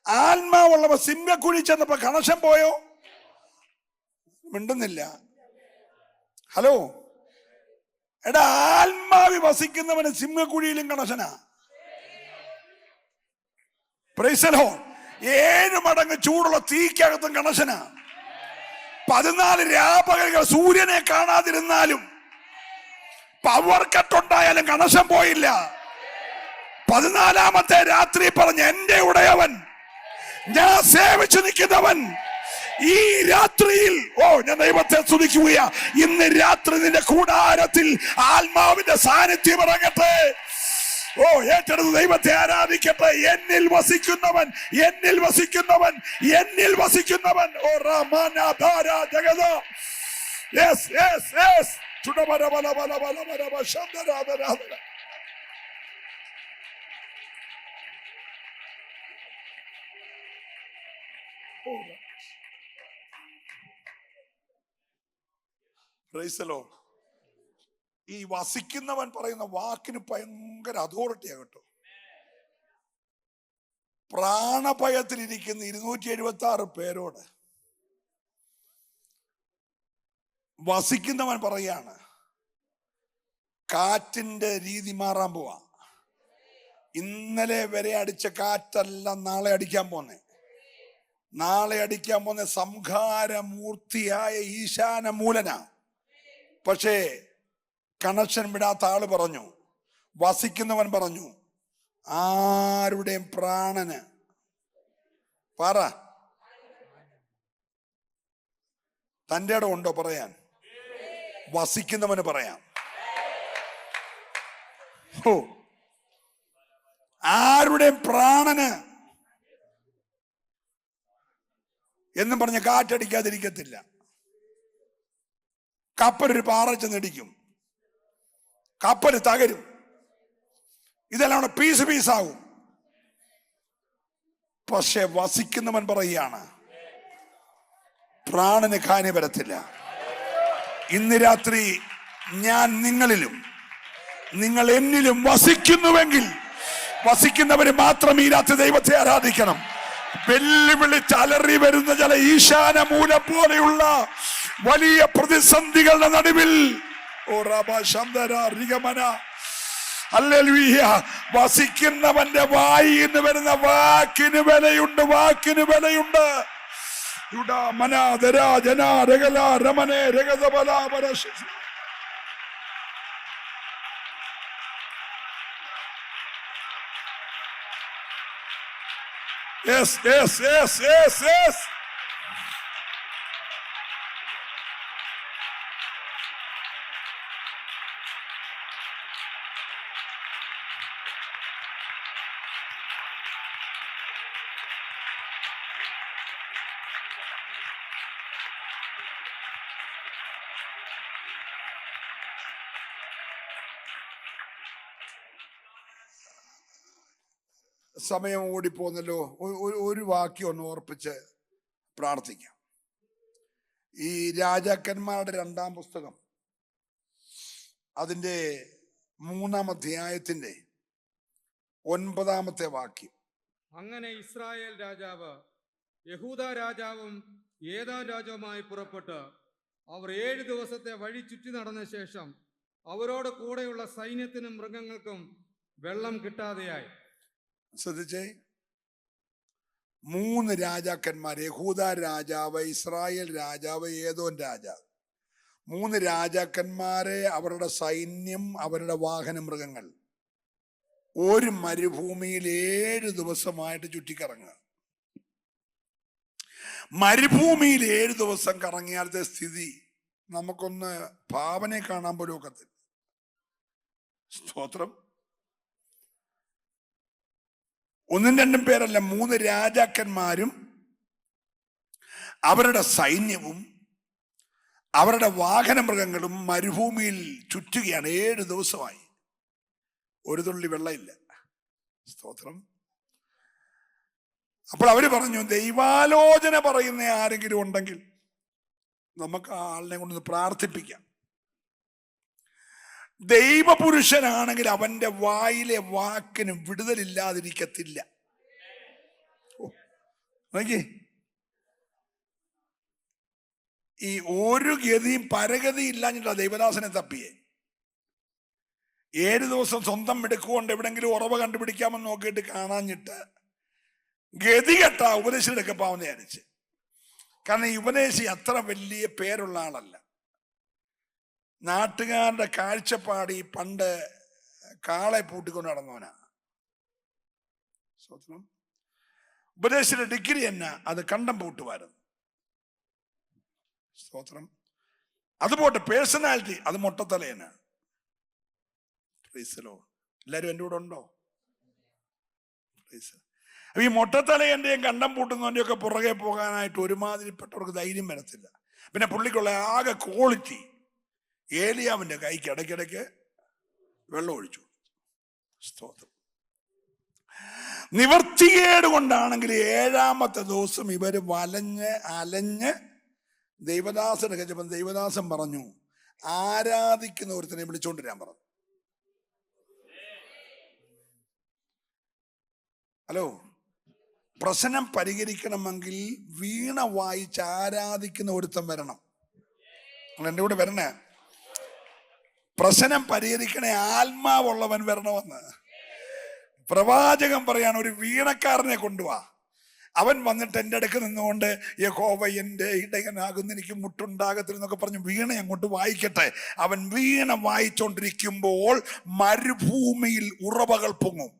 ആത്മാവുള്ളവൻ സിംഹക്കുഴി ചെന്നപ്പോ കണക്ഷൻ പോയോ? മിണ്ടുന്നില്ല. ഹലോ, എടാ, ആത്മാവി വസിക്കുന്നവന് സിംഹക്കുഴിയിലും കണക്ഷനാ. Praise the lord. 7 മടങ്ങ് ചൂടുള്ള തീക്കകത്തും കണക്ഷനാ. 14 രാപകലുകൾ സൂര്യനെ കാണാതിരുന്നാലും, പവർ കട്ടുണ്ടായാലും കണക്ഷൻ പോയില്ല. 14ാമത്തെ രാത്രി പറഞ്ഞ എന്റെ ഉടയവൻ, ഞാൻ സേവിച്ചു നിൽക്കുന്നവൻ ഈ രാത്രിയിൽ, ഓ ഞാൻ ദൈവത്തെ സ്തുതിക്കുകയാ, ഇന്ന് രാത്രി നിന്റെ കൂടാരത്തിൽ ആത്മാവിന്റെ സാന്നിധ്യം ഇറങ്ങട്ടെ. ഓ ഏറ്റെടുത്ത് ദൈവത്തെ ആരാധിക്കട്ടെ. എന്നിൽ വസിക്കുന്നവൻ, എന്നിൽ വസിക്കുന്നവൻ, എന്നിൽ വസിക്കുന്നവൻ. ഓ റമനാധാര ജഗത. Yes yes yes. ചുടബല ബല ബല ബല ബല ബല ശബ്ദരാധരാധര. Price the Lord. ഈ വസിക്കുന്നവൻ പറയുന്ന വാക്കിന് ഭയങ്കര അതോറിറ്റിയാ കേട്ടോ. പ്രാണഭയത്തിലിരിക്കുന്ന 276 പേരോട് വസിക്കുന്നവൻ പറയാണ്, കാറ്റിന്റെ രീതി മാറാൻ പോവാ. ഇന്നലെ വരെ അടിച്ച കാറ്റെല്ലാം നാളെ അടിക്കാൻ പോന്നെ. നാളെ അടിക്കാൻ പോന്ന സംഹാരമൂർത്തിയായ ഈശാന മൂലന. പക്ഷേ കണക്ഷൻ വിടാത്ത ആള് പറഞ്ഞു, വസിക്കുന്നവൻ പറഞ്ഞു, ആരുടെയും പ്രാണന് പറ തൻ്റെ ഇടം ഉണ്ടോ പറയാൻ? വസിക്കുന്നവന് പറയാം. ഓ, ആരുടെയും പ്രാണന് എന്നും പറഞ്ഞ് കാറ്റടിക്കാതിരിക്കത്തില്ല. കപ്പലൊരു പാറ ചെന്നിടിക്കും, കപ്പൽ തകരും, ഇതെല്ലാം കൂടെ പീസ് പീസാവും. പക്ഷെ വസിക്കുന്നവൻ പറയുകയാണ്, പ്രാണന് ഹാനി വരത്തില്ല. ഇന്ന് രാത്രി ഞാൻ നിങ്ങളിലും നിങ്ങൾ എന്നിലും വസിക്കുന്നുവെങ്കിൽ, വസിക്കുന്നവര് മാത്രം ഈ രാത്രി ദൈവത്തെ ആരാധിക്കണം. വെല്ലുവിളിച്ച് അലറി വരുന്ന ചില ഈശാന മൂലം പോലെയുള്ള വലിയ പ്രതിസന്ധികളുടെ നടുവിൽ വസിക്കുന്നവന്റെ വായിൽ നിന്ന് വരുന്ന വാക്കിന് വിലയുണ്ട്, വാക്കിന് വിലയുണ്ട്. Yes, yes, yes, yes, yes. സമയം ഓടിപ്പോന്നല്ലോ. ഒരു വാക്യം ഒന്ന് ഓർപ്പിച്ച് പ്രാർത്ഥിക്കാം. ഈ രാജാക്കന്മാരുടെ 2-ാം പുസ്തകം അതിൻ്റെ 3-ാം അധ്യായത്തിന്റെ 9-ാമത്തെ വാക്യം. അങ്ങനെ ഇസ്രായേൽ രാജാവ് യഹൂദ രാജാവും ഏദാം രാജാവുമായി പുറപ്പെട്ട് അവർ 7 ദിവസത്തെ വഴി ചുറ്റി നടന്ന ശേഷം അവരോട് കൂടെയുള്ള സൈന്യത്തിനും മൃഗങ്ങൾക്കും വെള്ളം കിട്ടാതെയായി. ശ്രദ്ധിച്ചേ, 3 രാജാക്കന്മാർ, യഹൂദ രാജാവ്, ഇസ്രായേൽ രാജാവ്, ഏദോം രാജാവ്, 3 രാജാക്കന്മാരെ, അവരുടെ സൈന്യം, അവരുടെ വാഹന മൃഗങ്ങൾ ഒരു മരുഭൂമിയിൽ 7 ദിവസമായിട്ട് ചുറ്റിക്കറങ്ങുക. മരുഭൂമിയിൽ 7 ദിവസം കറങ്ങിയാലത്തെ സ്ഥിതി നമുക്കൊന്ന് ഭാവനയെ കാണാൻ പോലും ഒക്കത്തില്ല. സ്തോത്രം. 1-2 പേരല്ല, 3 രാജാക്കന്മാരും അവരുടെ സൈന്യവും അവരുടെ വാഹന മൃഗങ്ങളും മരുഭൂമിയിൽ ചുറ്റുകയാണ് 7 ദിവസമായി. ഒരു തുള്ളി വെള്ളമില്ല. സ്തോത്രം. അപ്പോൾ അവര് പറഞ്ഞു, ദൈവാലോചന പറയുന്ന ആരെങ്കിലും ഉണ്ടെങ്കിൽ നമുക്ക് ആ ആളിനെ കൊണ്ടൊന്ന് പ്രാർത്ഥിപ്പിക്കാം. ദൈവപുരുഷനാണെങ്കിൽ അവന്റെ വായിലെ വാക്കിന് വിടുതലില്ലാതിരിക്കത്തില്ല. ഈ ഒരു ഗതിയും പരഗതി ഇല്ലാഞ്ഞിട്ടാ ദൈവദാസനെ തപ്പിയേ. 7 ദിവസം സ്വന്തം എടുക്കുകൊണ്ട് എവിടെങ്കിലും ഉറവ കണ്ടുപിടിക്കാമെന്ന് നോക്കിയിട്ട് കാണാഞ്ഞിട്ട് ഗതി കെട്ട ഉപദേശിയുടെ പാവം വിചാരിച്ച്. കാരണം ഈ ഉപദേശി അത്ര വലിയ പേരുള്ള ആളല്ല. നാട്ടുകാരുടെ കാഴ്ചപ്പാട് ഈ പണ്ട് കാളെ പൂട്ടിക്കൊണ്ട് നടന്നവനാ. സ്വന്തം ഉപദേശിയുടെ ഡിഗ്രി എന്നാ, അത് കണ്ടം പൂട്ടുമായിരുന്നു. സ്തോത്രം. അതുപോട്ടെ പേഴ്സണാലിറ്റി, അത് മൊട്ടത്തലയനാ. എല്ലാരും എൻ്റെ കൂടെ ഉണ്ടോ? ഈ മൊട്ടത്തലയന്റെയും കണ്ടം പൂട്ടുന്നതിൻ്റെയും ഒക്കെ പുറകെ പോകാനായിട്ട് ഒരുമാതിരിപ്പെട്ടവർക്ക് ധൈര്യം വരത്തില്ല. പിന്നെ പുള്ളിക്കുള്ള ആകെ ക്വാളിറ്റി, ഏലിയാവിന്റെ കൈക്ക് ഇടയ്ക്കിടയ്ക്ക് വെള്ളം ഒഴിച്ചു. സ്തോത്രം. നിവർത്തികേട് കൊണ്ടാണെങ്കിൽ 7-ാമത്തെ ദിവസം ഇവര് വലഞ്ഞ് അലഞ്ഞ് ദൈവദാസനെ കഴിച്ചപ്പോൾ ദൈവദാസൻ പറഞ്ഞു, ആരാധിക്കുന്ന ഒരുത്തനെ വിളിച്ചോണ്ടിരാൻ പറഞ്ഞു. ഹലോ, പ്രശ്നം പരിഹരിക്കണമെങ്കിൽ വീണ വായിച്ച് ആരാധിക്കുന്ന ഒരുത്തൻ വരണം. എൻ്റെ കൂടെ വരണേ. പ്രശ്നം പരിഹരിക്കണേ ആത്മാവുള്ളവൻ വരണമെന്ന് പ്രവാചകൻ പറയാൻ, ഒരു വീണക്കാരനെ കൊണ്ടുവാ. അവൻ വന്നിട്ട് എൻ്റെ അടുക്ക് നിന്നുകൊണ്ട് യഹോവ എൻ്റെ ഇടയനാകുന്ന എനിക്ക് മുട്ടുണ്ടാകത്തില്ലെന്നൊക്കെ പറഞ്ഞു വീണ അങ്ങോട്ട് വായിക്കട്ടെ. അവൻ വീണ വായിച്ചോണ്ടിരിക്കുമ്പോൾ മരുഭൂമിയിൽ ഉറവകൾ പൊങ്ങും.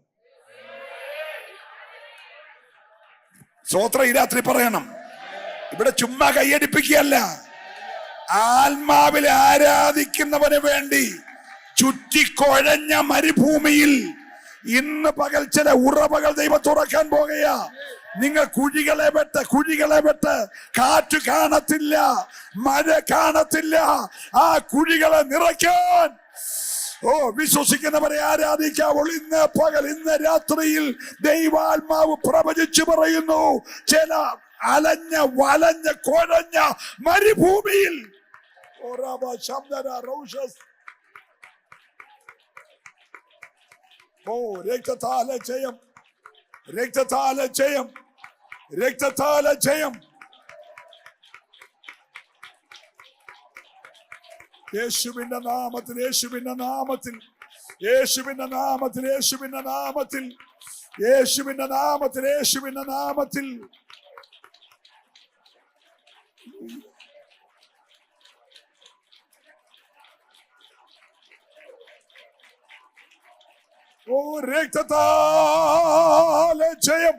സ്തോത്രം. ഈ രാത്രി പറയണം, ഇവിടെ ചുമ്മാ കൈയടിപ്പിക്കുകയല്ല, ആത്മാവിൽ ആരാധിക്കുന്നവന് വേണ്ടി ചുറ്റിക്കൊഴഞ്ഞ മരുഭൂമിയിൽ ഇന്ന് പകൽ ചില ഉറവകൾ ദൈവം തുറക്കാൻ പോകുകയാ. നിങ്ങൾ കുഴികളെ വെട്ട്. കാറ്റ് കാണത്തില്ല, മഴ കാണത്തില്ല. ആ കുഴികളെ നിറയ്ക്കാൻ വിശ്വസിക്കുന്നവരെ ആരാധിക്കാവുള്ളൂ. ഇന്ന് പകൽ, ഇന്ന് രാത്രിയിൽ ദൈവാത്മാവ് പ്രവചിച്ചു പറയുന്നു, ചില അലഞ്ഞ വലഞ്ഞ കുഴഞ്ഞ മരുഭൂമിയിൽ രക്തത്താല ജയം, രക്തത്താല ജയം, രക്തത്താല ജയം. യേശുവിന്റെ നാമത്തിൽ, യേശുവിന്റെ നാമത്തിൽ, യേശുവിന്റെ നാമത്തിൽ, യേശുവിന്റെ നാമത്തിൽ, യേശുവിന്റെ നാമത്തിൽ, യേശുവിന്റെ നാമത്തിൽ. രക്തത്താല ജയം.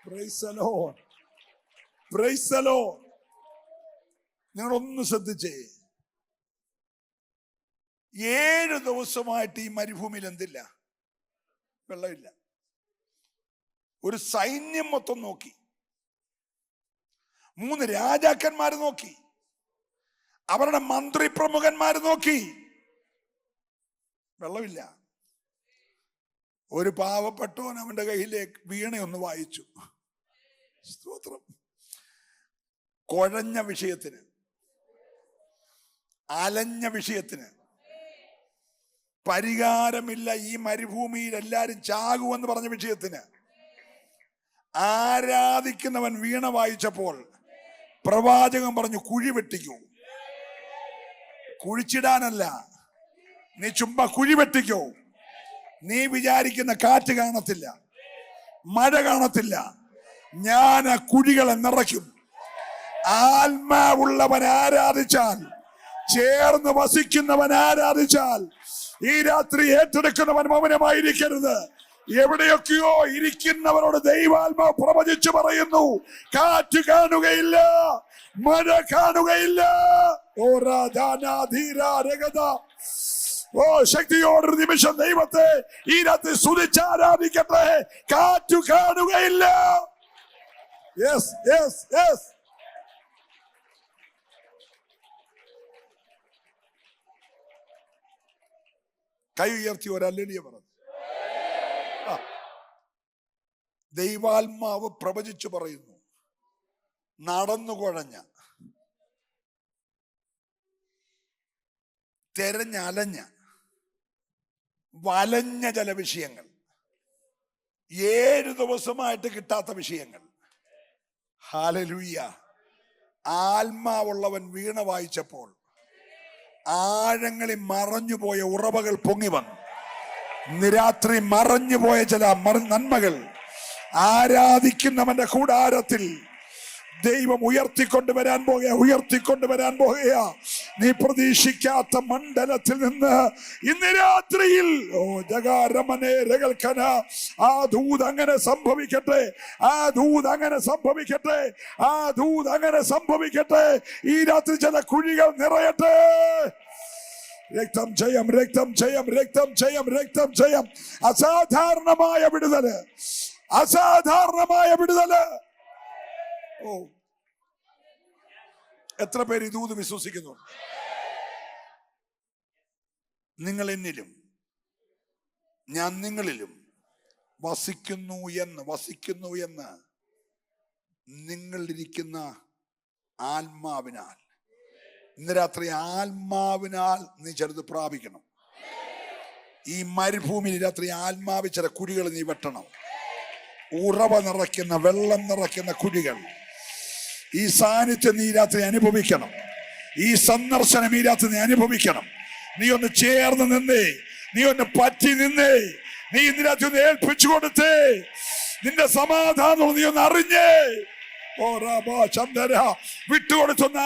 Praise the Lord. Praise the Lord. നിങ്ങളൊന്ന് ശ്രദ്ധിച്ചേ, 7 ദിവസമായിട്ട് ഈ മരുഭൂമിയിൽ എന്തില്ല? വെള്ളമില്ല. ഒരു സൈന്യം മൊത്തം നോക്കി, 3 രാജാക്കന്മാർ നോക്കി, അവരുടെ മന്ത്രി പ്രമുഖന്മാർ നോക്കി, വെള്ളമില്ല. ഒരു പാവപ്പെട്ടവൻ അവന്റെ കയ്യിലേക്ക് വീണയൊന്ന് വായിച്ചു. സ്തോത്രം. കുഴഞ്ഞ വിഷയത്തിന്, അലഞ്ഞ വിഷയത്തിന് പരിഹാരമില്ല, ഈ മരുഭൂമിയിൽ എല്ലാരും ചാകുമെന്ന് പറഞ്ഞ വിഷയത്തിന് ആരാധിക്കുന്നവൻ വീണ വായിച്ചപ്പോൾ പ്രവാചകൻ പറഞ്ഞു, കുഴി വെട്ടിക്കൂ. കുഴിച്ചിടാനല്ല, നീ ചുമ്മാ കുഴി വെട്ടിക്കോ. നീ വിചാരിക്കുന്ന കാറ്റ് കാണത്തില്ല, മഴ കാണത്തില്ല, ഞാൻ ആ കുഴികളെ നിറയ്ക്കും. ആത്മാവുള്ളവൻ ആരാധിച്ചാൽ, ചേർന്ന് വസിക്കുന്നവൻ ആരാധിച്ചാൽ, ഈ രാത്രി ഏറ്റെടുക്കുന്നവൻ മൗനമായിരിക്കരുത്. എവിടെയൊക്കെയോ ഇരിക്കുന്നവരോട് ദൈവാത്മാവ് പ്രവചിച്ചു പറയുന്നു, കാറ്റ് കാണുകയില്ല, മഴ കാണുകയില്ല. ഓ രാജാനാധീരാരഗത. ഓ ശക്തിയോടൊരു നിമിഷം ദൈവത്തെ ഈ രാത്രി സ്തുതിച്ചാരാധിക്കട്ടെ. കാറ്റു കാണുകയില്ല. Yes yes yes. കൈ ഉയർത്തി ഒരല്ലേലിയ പറഞ്ഞു. ദൈവാത്മാവ് പ്രവചിച്ചു പറയുന്നു, നടന്നു കുഴഞ്ഞ, തെരഞ്ഞലഞ്ഞ, വലഞ്ഞ ചില വിഷയങ്ങൾ, 7 ദിവസമായിട്ട് കിട്ടാത്ത വിഷയങ്ങൾ. ഹല്ലേലൂയ. ആത്മാവുള്ളവൻ വീണ വായിച്ചപ്പോൾ ആഴങ്ങളിൽ മറഞ്ഞുപോയ ഉറവകൾ പൊങ്ങി വന്നു. ഇന്ന് രാത്രി മറഞ്ഞുപോയ ചില നന്മകൾ ആരാധിക്കുന്നവന്റെ കൂടാരത്തിൽ ദൈവം ഉയർത്തിക്കൊണ്ടുവരാൻ പോകുക. നീ പ്രതീക്ഷിക്കാത്ത മണ്ഡലത്തിൽ നിന്ന് ഇന്ന് രാത്രിയിൽ ആ ദൂത് അങ്ങനെ സംഭവിക്കട്ടെ, ആ ദൂത് അങ്ങനെ സംഭവിക്കട്ടെ, ആ ദൂത് അങ്ങനെ സംഭവിക്കട്ടെ. ഈ രാത്രി ചില കുഴികൾ നിറയട്ടെ. രക്തം ജയം, രക്തം ജയം, രക്തം ജയം, രക്തം ജയം. അസാധാരണമായ വിടുതല്, അസാധാരണമായ വിടുതല്. ഓ, എത്ര പേര് ഇതൂത് വിശ്വസിക്കുന്നു? നിങ്ങൾ എന്നിലും ഞാൻ നിങ്ങളിലും വസിക്കുന്നു എന്ന് നിങ്ങളിരിക്കുന്ന ആത്മാവിനാൽ, ഇന്ന് രാത്രി ആത്മാവിനാൽ നീ ചിലത് പ്രാപിക്കണം. ഈ മരുഭൂമിയിൽ രാത്രി ആത്മാവ് ചില കുഴികൾ നീ വെട്ടണം. ഉറവ നിറയ്ക്കുന്ന, വെള്ളം നിറയ്ക്കുന്ന കുഴികൾ. ഈ സാന്നിധ്യം നീ രാത്രി അനുഭവിക്കണം. ഈ സന്ദർശനം ഈ രാത്രി നീ അനുഭവിക്കണം. നീ ഒന്ന് ചേർന്ന് നിന്നേ, നീ ഒന്ന് പറ്റി നിന്നേ, നീ ഇന്ന് രാത്രി ഒന്ന് ഏൽപ്പിച്ചു കൊടുത്തേ. നിന്റെ സമാധാനം നീ ഒന്ന് അറിഞ്ഞേ. ഓ റാബാ ചന്ദ്ര, വിട്ടുകൊടുത്തൊന്ന്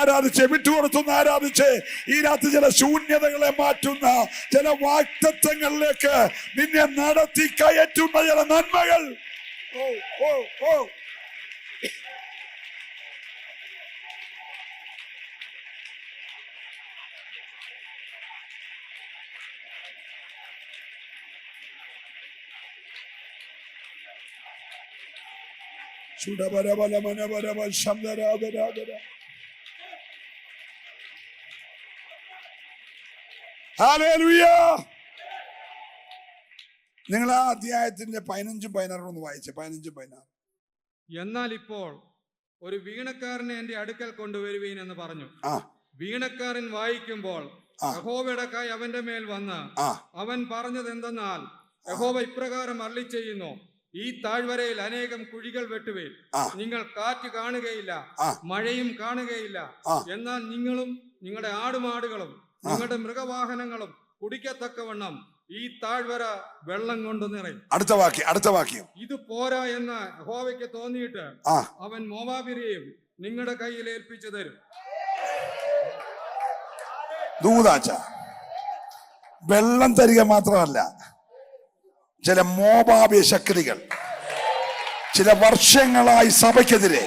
ആരാധിച്ചേ. ഈ രാത്രി ചില ശൂന്യതകളെ മാറ്റുന്ന, ചില വാഗ്ദത്തങ്ങളിലേക്ക് നിന്നെ നടത്തി കയറ്റുന്ന ചില നന്മകൾ. ഓ ഓ ഓ ഹല്ലേലൂയ. നിങ്ങൾ ആ അധ്യായത്തിന്റെ 15ഉം 16ഉം ഒന്ന് വായിച്ചേ. 15ഉം 16. എന്നാൽ ഇപ്പോൾ ഒരു വീണക്കാരനെ എന്റെ അടുക്കൽ കൊണ്ടുവരുവീൻ എന്ന് പറഞ്ഞു. വീണക്കാരൻ വായിക്കുമ്പോൾ യഹോവയുടെ കൈ അവന്റെ മേൽ വന്ന് അവൻ പറഞ്ഞത് എന്തെന്നാൽ, യഹോവ ഇപ്രകാരം അരുളിച്ചെയ്യുന്നു, ഈ താഴ്വരയിൽ അനേകം കുഴികൾ വെട്ടുവേൻ. നിങ്ങൾ കാറ്റ് കാണുകയില്ല, മഴയും കാണുകയില്ല. എന്നാൽ നിങ്ങളും നിങ്ങളുടെ ആടുമാടുകളും നിങ്ങളുടെ മൃഗവാഹനങ്ങളും കുടിക്കത്തക്കവണ്ണം ഈ താഴ്വര വെള്ളം കൊണ്ട് നിറയും. അടുത്ത വാക്യം. ഇത് പോരാ എന്ന് യഹോവയ്ക്ക് തോന്നിയിട്ട് അവൻ മോവാബിനെയും നിങ്ങളുടെ കയ്യിൽ ഏൽപ്പിച്ചു തരും. ദൂതാച്ച വെള്ളം തരിക മാത്രമല്ല, ചില മോവാബ്യ ശക്തികൾ ചില വർഷങ്ങളായി സഭയ്ക്കെതിരെ,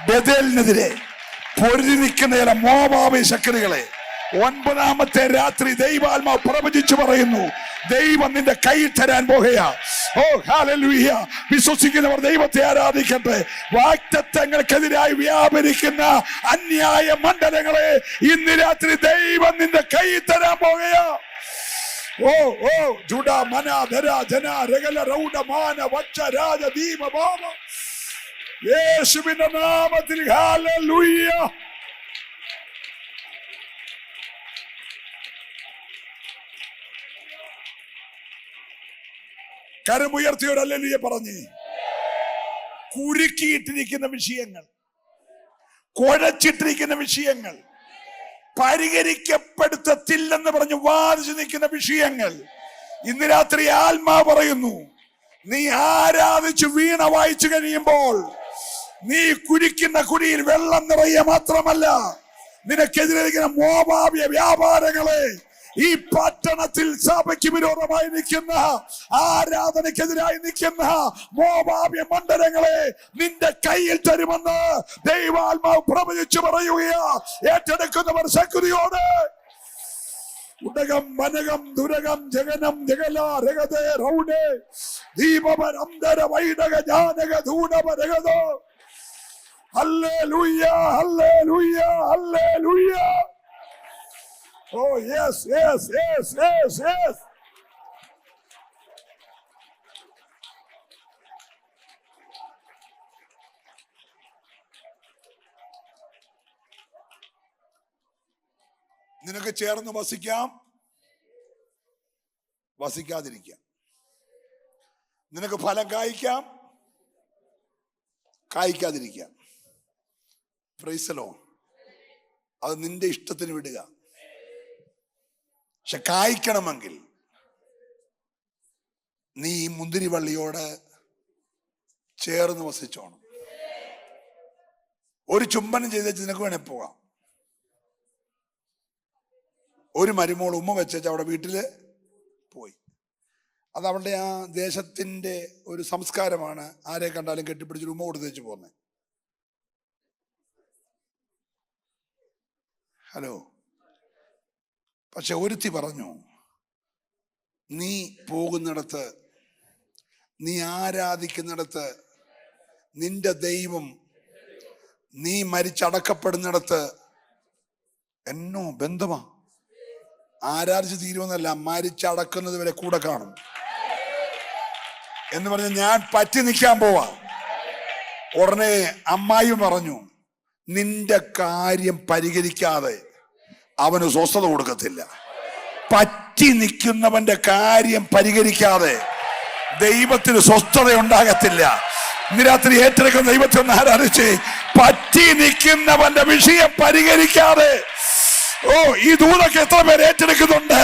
ബേഥേലിനെതിരെ പൊരുതി നിൽക്കുന്ന ചില മോവാബ്യ ശക്തികളെ 9ാമത്തെ രാത്രി ദൈവാത്മാവ് പ്രവചിച്ചു പറയുന്നു, ദൈവം നിന്റെ കയ്യിൽ തരാൻ പോകുകയാ. ഓ ഹല്ലേലൂയ. വിശ്വസിക്കുന്നവർ ദൈവത്തെ ആരാധിക്കട്ടെ. വാഗ്ദത്തങ്ങൾക്കെതിരായി വ്യാപരിക്കുന്ന അന്യായ മണ്ഡലങ്ങളെ ഇന്ന് രാത്രി ദൈവം നിന്റെ കയ്യിൽ തരാൻ പോകുകയാ. ഓ ഓ ജുഡ മന ധര ജന രഗല റൗഡ മാന വച്ച രാജ ദീപ ബാബ യേശുവിന്റെ നാമത്തിൽ ഹല്ലേലൂയ. കരമുയർത്തിയൊരു ഹല്ലേലൂയ പറഞ്ഞേ. കുരുക്കിയിട്ടിരിക്കുന്ന വിഷയങ്ങൾ, കുഴച്ചിട്ടിരിക്കുന്ന വിഷയങ്ങൾ, പരിഹരിക്കപ്പെടുത്തത്തില്ലെന്ന് പറഞ്ഞു വാദിച്ചു നിൽക്കുന്ന വിഷയങ്ങൾ ഇന്ന് രാത്രി ആത്മാവ് പറയുന്നു, നീ ആരാധിച്ചു വീണ വായിച്ചു കഴിയുമ്പോൾ നീ കുഴിക്കുന്ന കുഴിയിൽ വെള്ളം നിറയുക മാത്രമല്ല, നിനക്കെതിരെ മോവാബ്യ വ്യാപാരങ്ങളെ, ഈ പട്ടണത്തിൽ സഭയ്ക്ക് വിരോധമായി നിൽക്കുന്ന, ആരാധനയ്ക്കെതിരായി നിൽക്കുന്ന മോവാബ്യ മണ്ഡലങ്ങളെ നിന്റെ കയ്യിൽ തരുമെന്ന് ദൈവാത്മാവ് പ്രവചിച്ചു പറയുകയാ. ഏറ്റെടുക്കുന്നവർ ശക്തിയോട് ഉടകം വനകം ദുരകം ജഗനം ജഗല രഗതേ റൗഡേ ദീപവരന്തര വൈഡക ജാനക ധൂനവരഗതോ. Hallelujah, hallelujah, hallelujah. Oh yes, yes, yes, yes, yes. നിനക്ക് ചേർന്ന് വസിക്കാം, വസിക്കാതിരിക്കാം. നിനക്ക് ഫലം കായ്ക്കാം, കായ്ക്കാതിരിക്കാം. Praise the lord. അത് നിന്റെ ഇഷ്ടത്തിന് വിടുക. പക്ഷെ കായ്ക്കണമെങ്കിൽ നീ ഈ മുന്തിരിവള്ളിയോട് ചേർന്ന് വസിച്ചോണം. ഒരു ചുംബനം ചെയ്തേച്ച് നിനക്ക് വേണേ പോകാം. ഒരു മരുമോൾ ഉമ്മ വെച്ചേച്ച് അവിടെ വീട്ടില് പോയി. അത് അവളുടെ ആ ദേശത്തിന്റെ ഒരു സംസ്കാരമാണ്. ആരെ കണ്ടാലും കെട്ടിപ്പിടിച്ചൊരു ഉമ്മ കൊടുത്തേച്ച് പോന്നെ. ഹലോ. പക്ഷെ ഒരുത്തി പറഞ്ഞു, നീ പോകുന്നിടത്ത്, നീ ആരാധിക്കുന്നിടത്ത്, നിന്റെ ദൈവം നീ മരിച്ചടക്കപ്പെടുന്നിടത്ത് എന്നോ ബന്ധമാ. ആരാധിച്ച് തീരുമെന്നല്ല, മരിച്ചടക്കുന്നത് വരെ കൂടെ കാണും എന്ന് പറഞ്ഞ് ഞാൻ പറ്റി നിൽക്കാൻ പോവാ. ഉടനെ അമ്മായി പറഞ്ഞു, നിന്റെ കാര്യം പരിഹരിക്കാതെ അവന് സ്വസ്ഥത കൊടുക്കത്തില്ല. പറ്റി നിൽക്കുന്നവന്റെ കാര്യം പരിഹരിക്കാതെ ദൈവത്തിന് സ്വസ്ഥത ഉണ്ടാകത്തില്ല. ഇന്ന് രാത്രി ഏറ്റെടുക്കുന്ന ദൈവത്തെ ഒന്ന് ആരാധിച്ച്. പറ്റി നിൽക്കുന്നവന്റെ വിഷയം പരിഹരിക്കാതെ, ഓ ഈ ദൂതൊക്കെ എത്ര പേര് ഏറ്റെടുക്കുന്നുണ്ട്?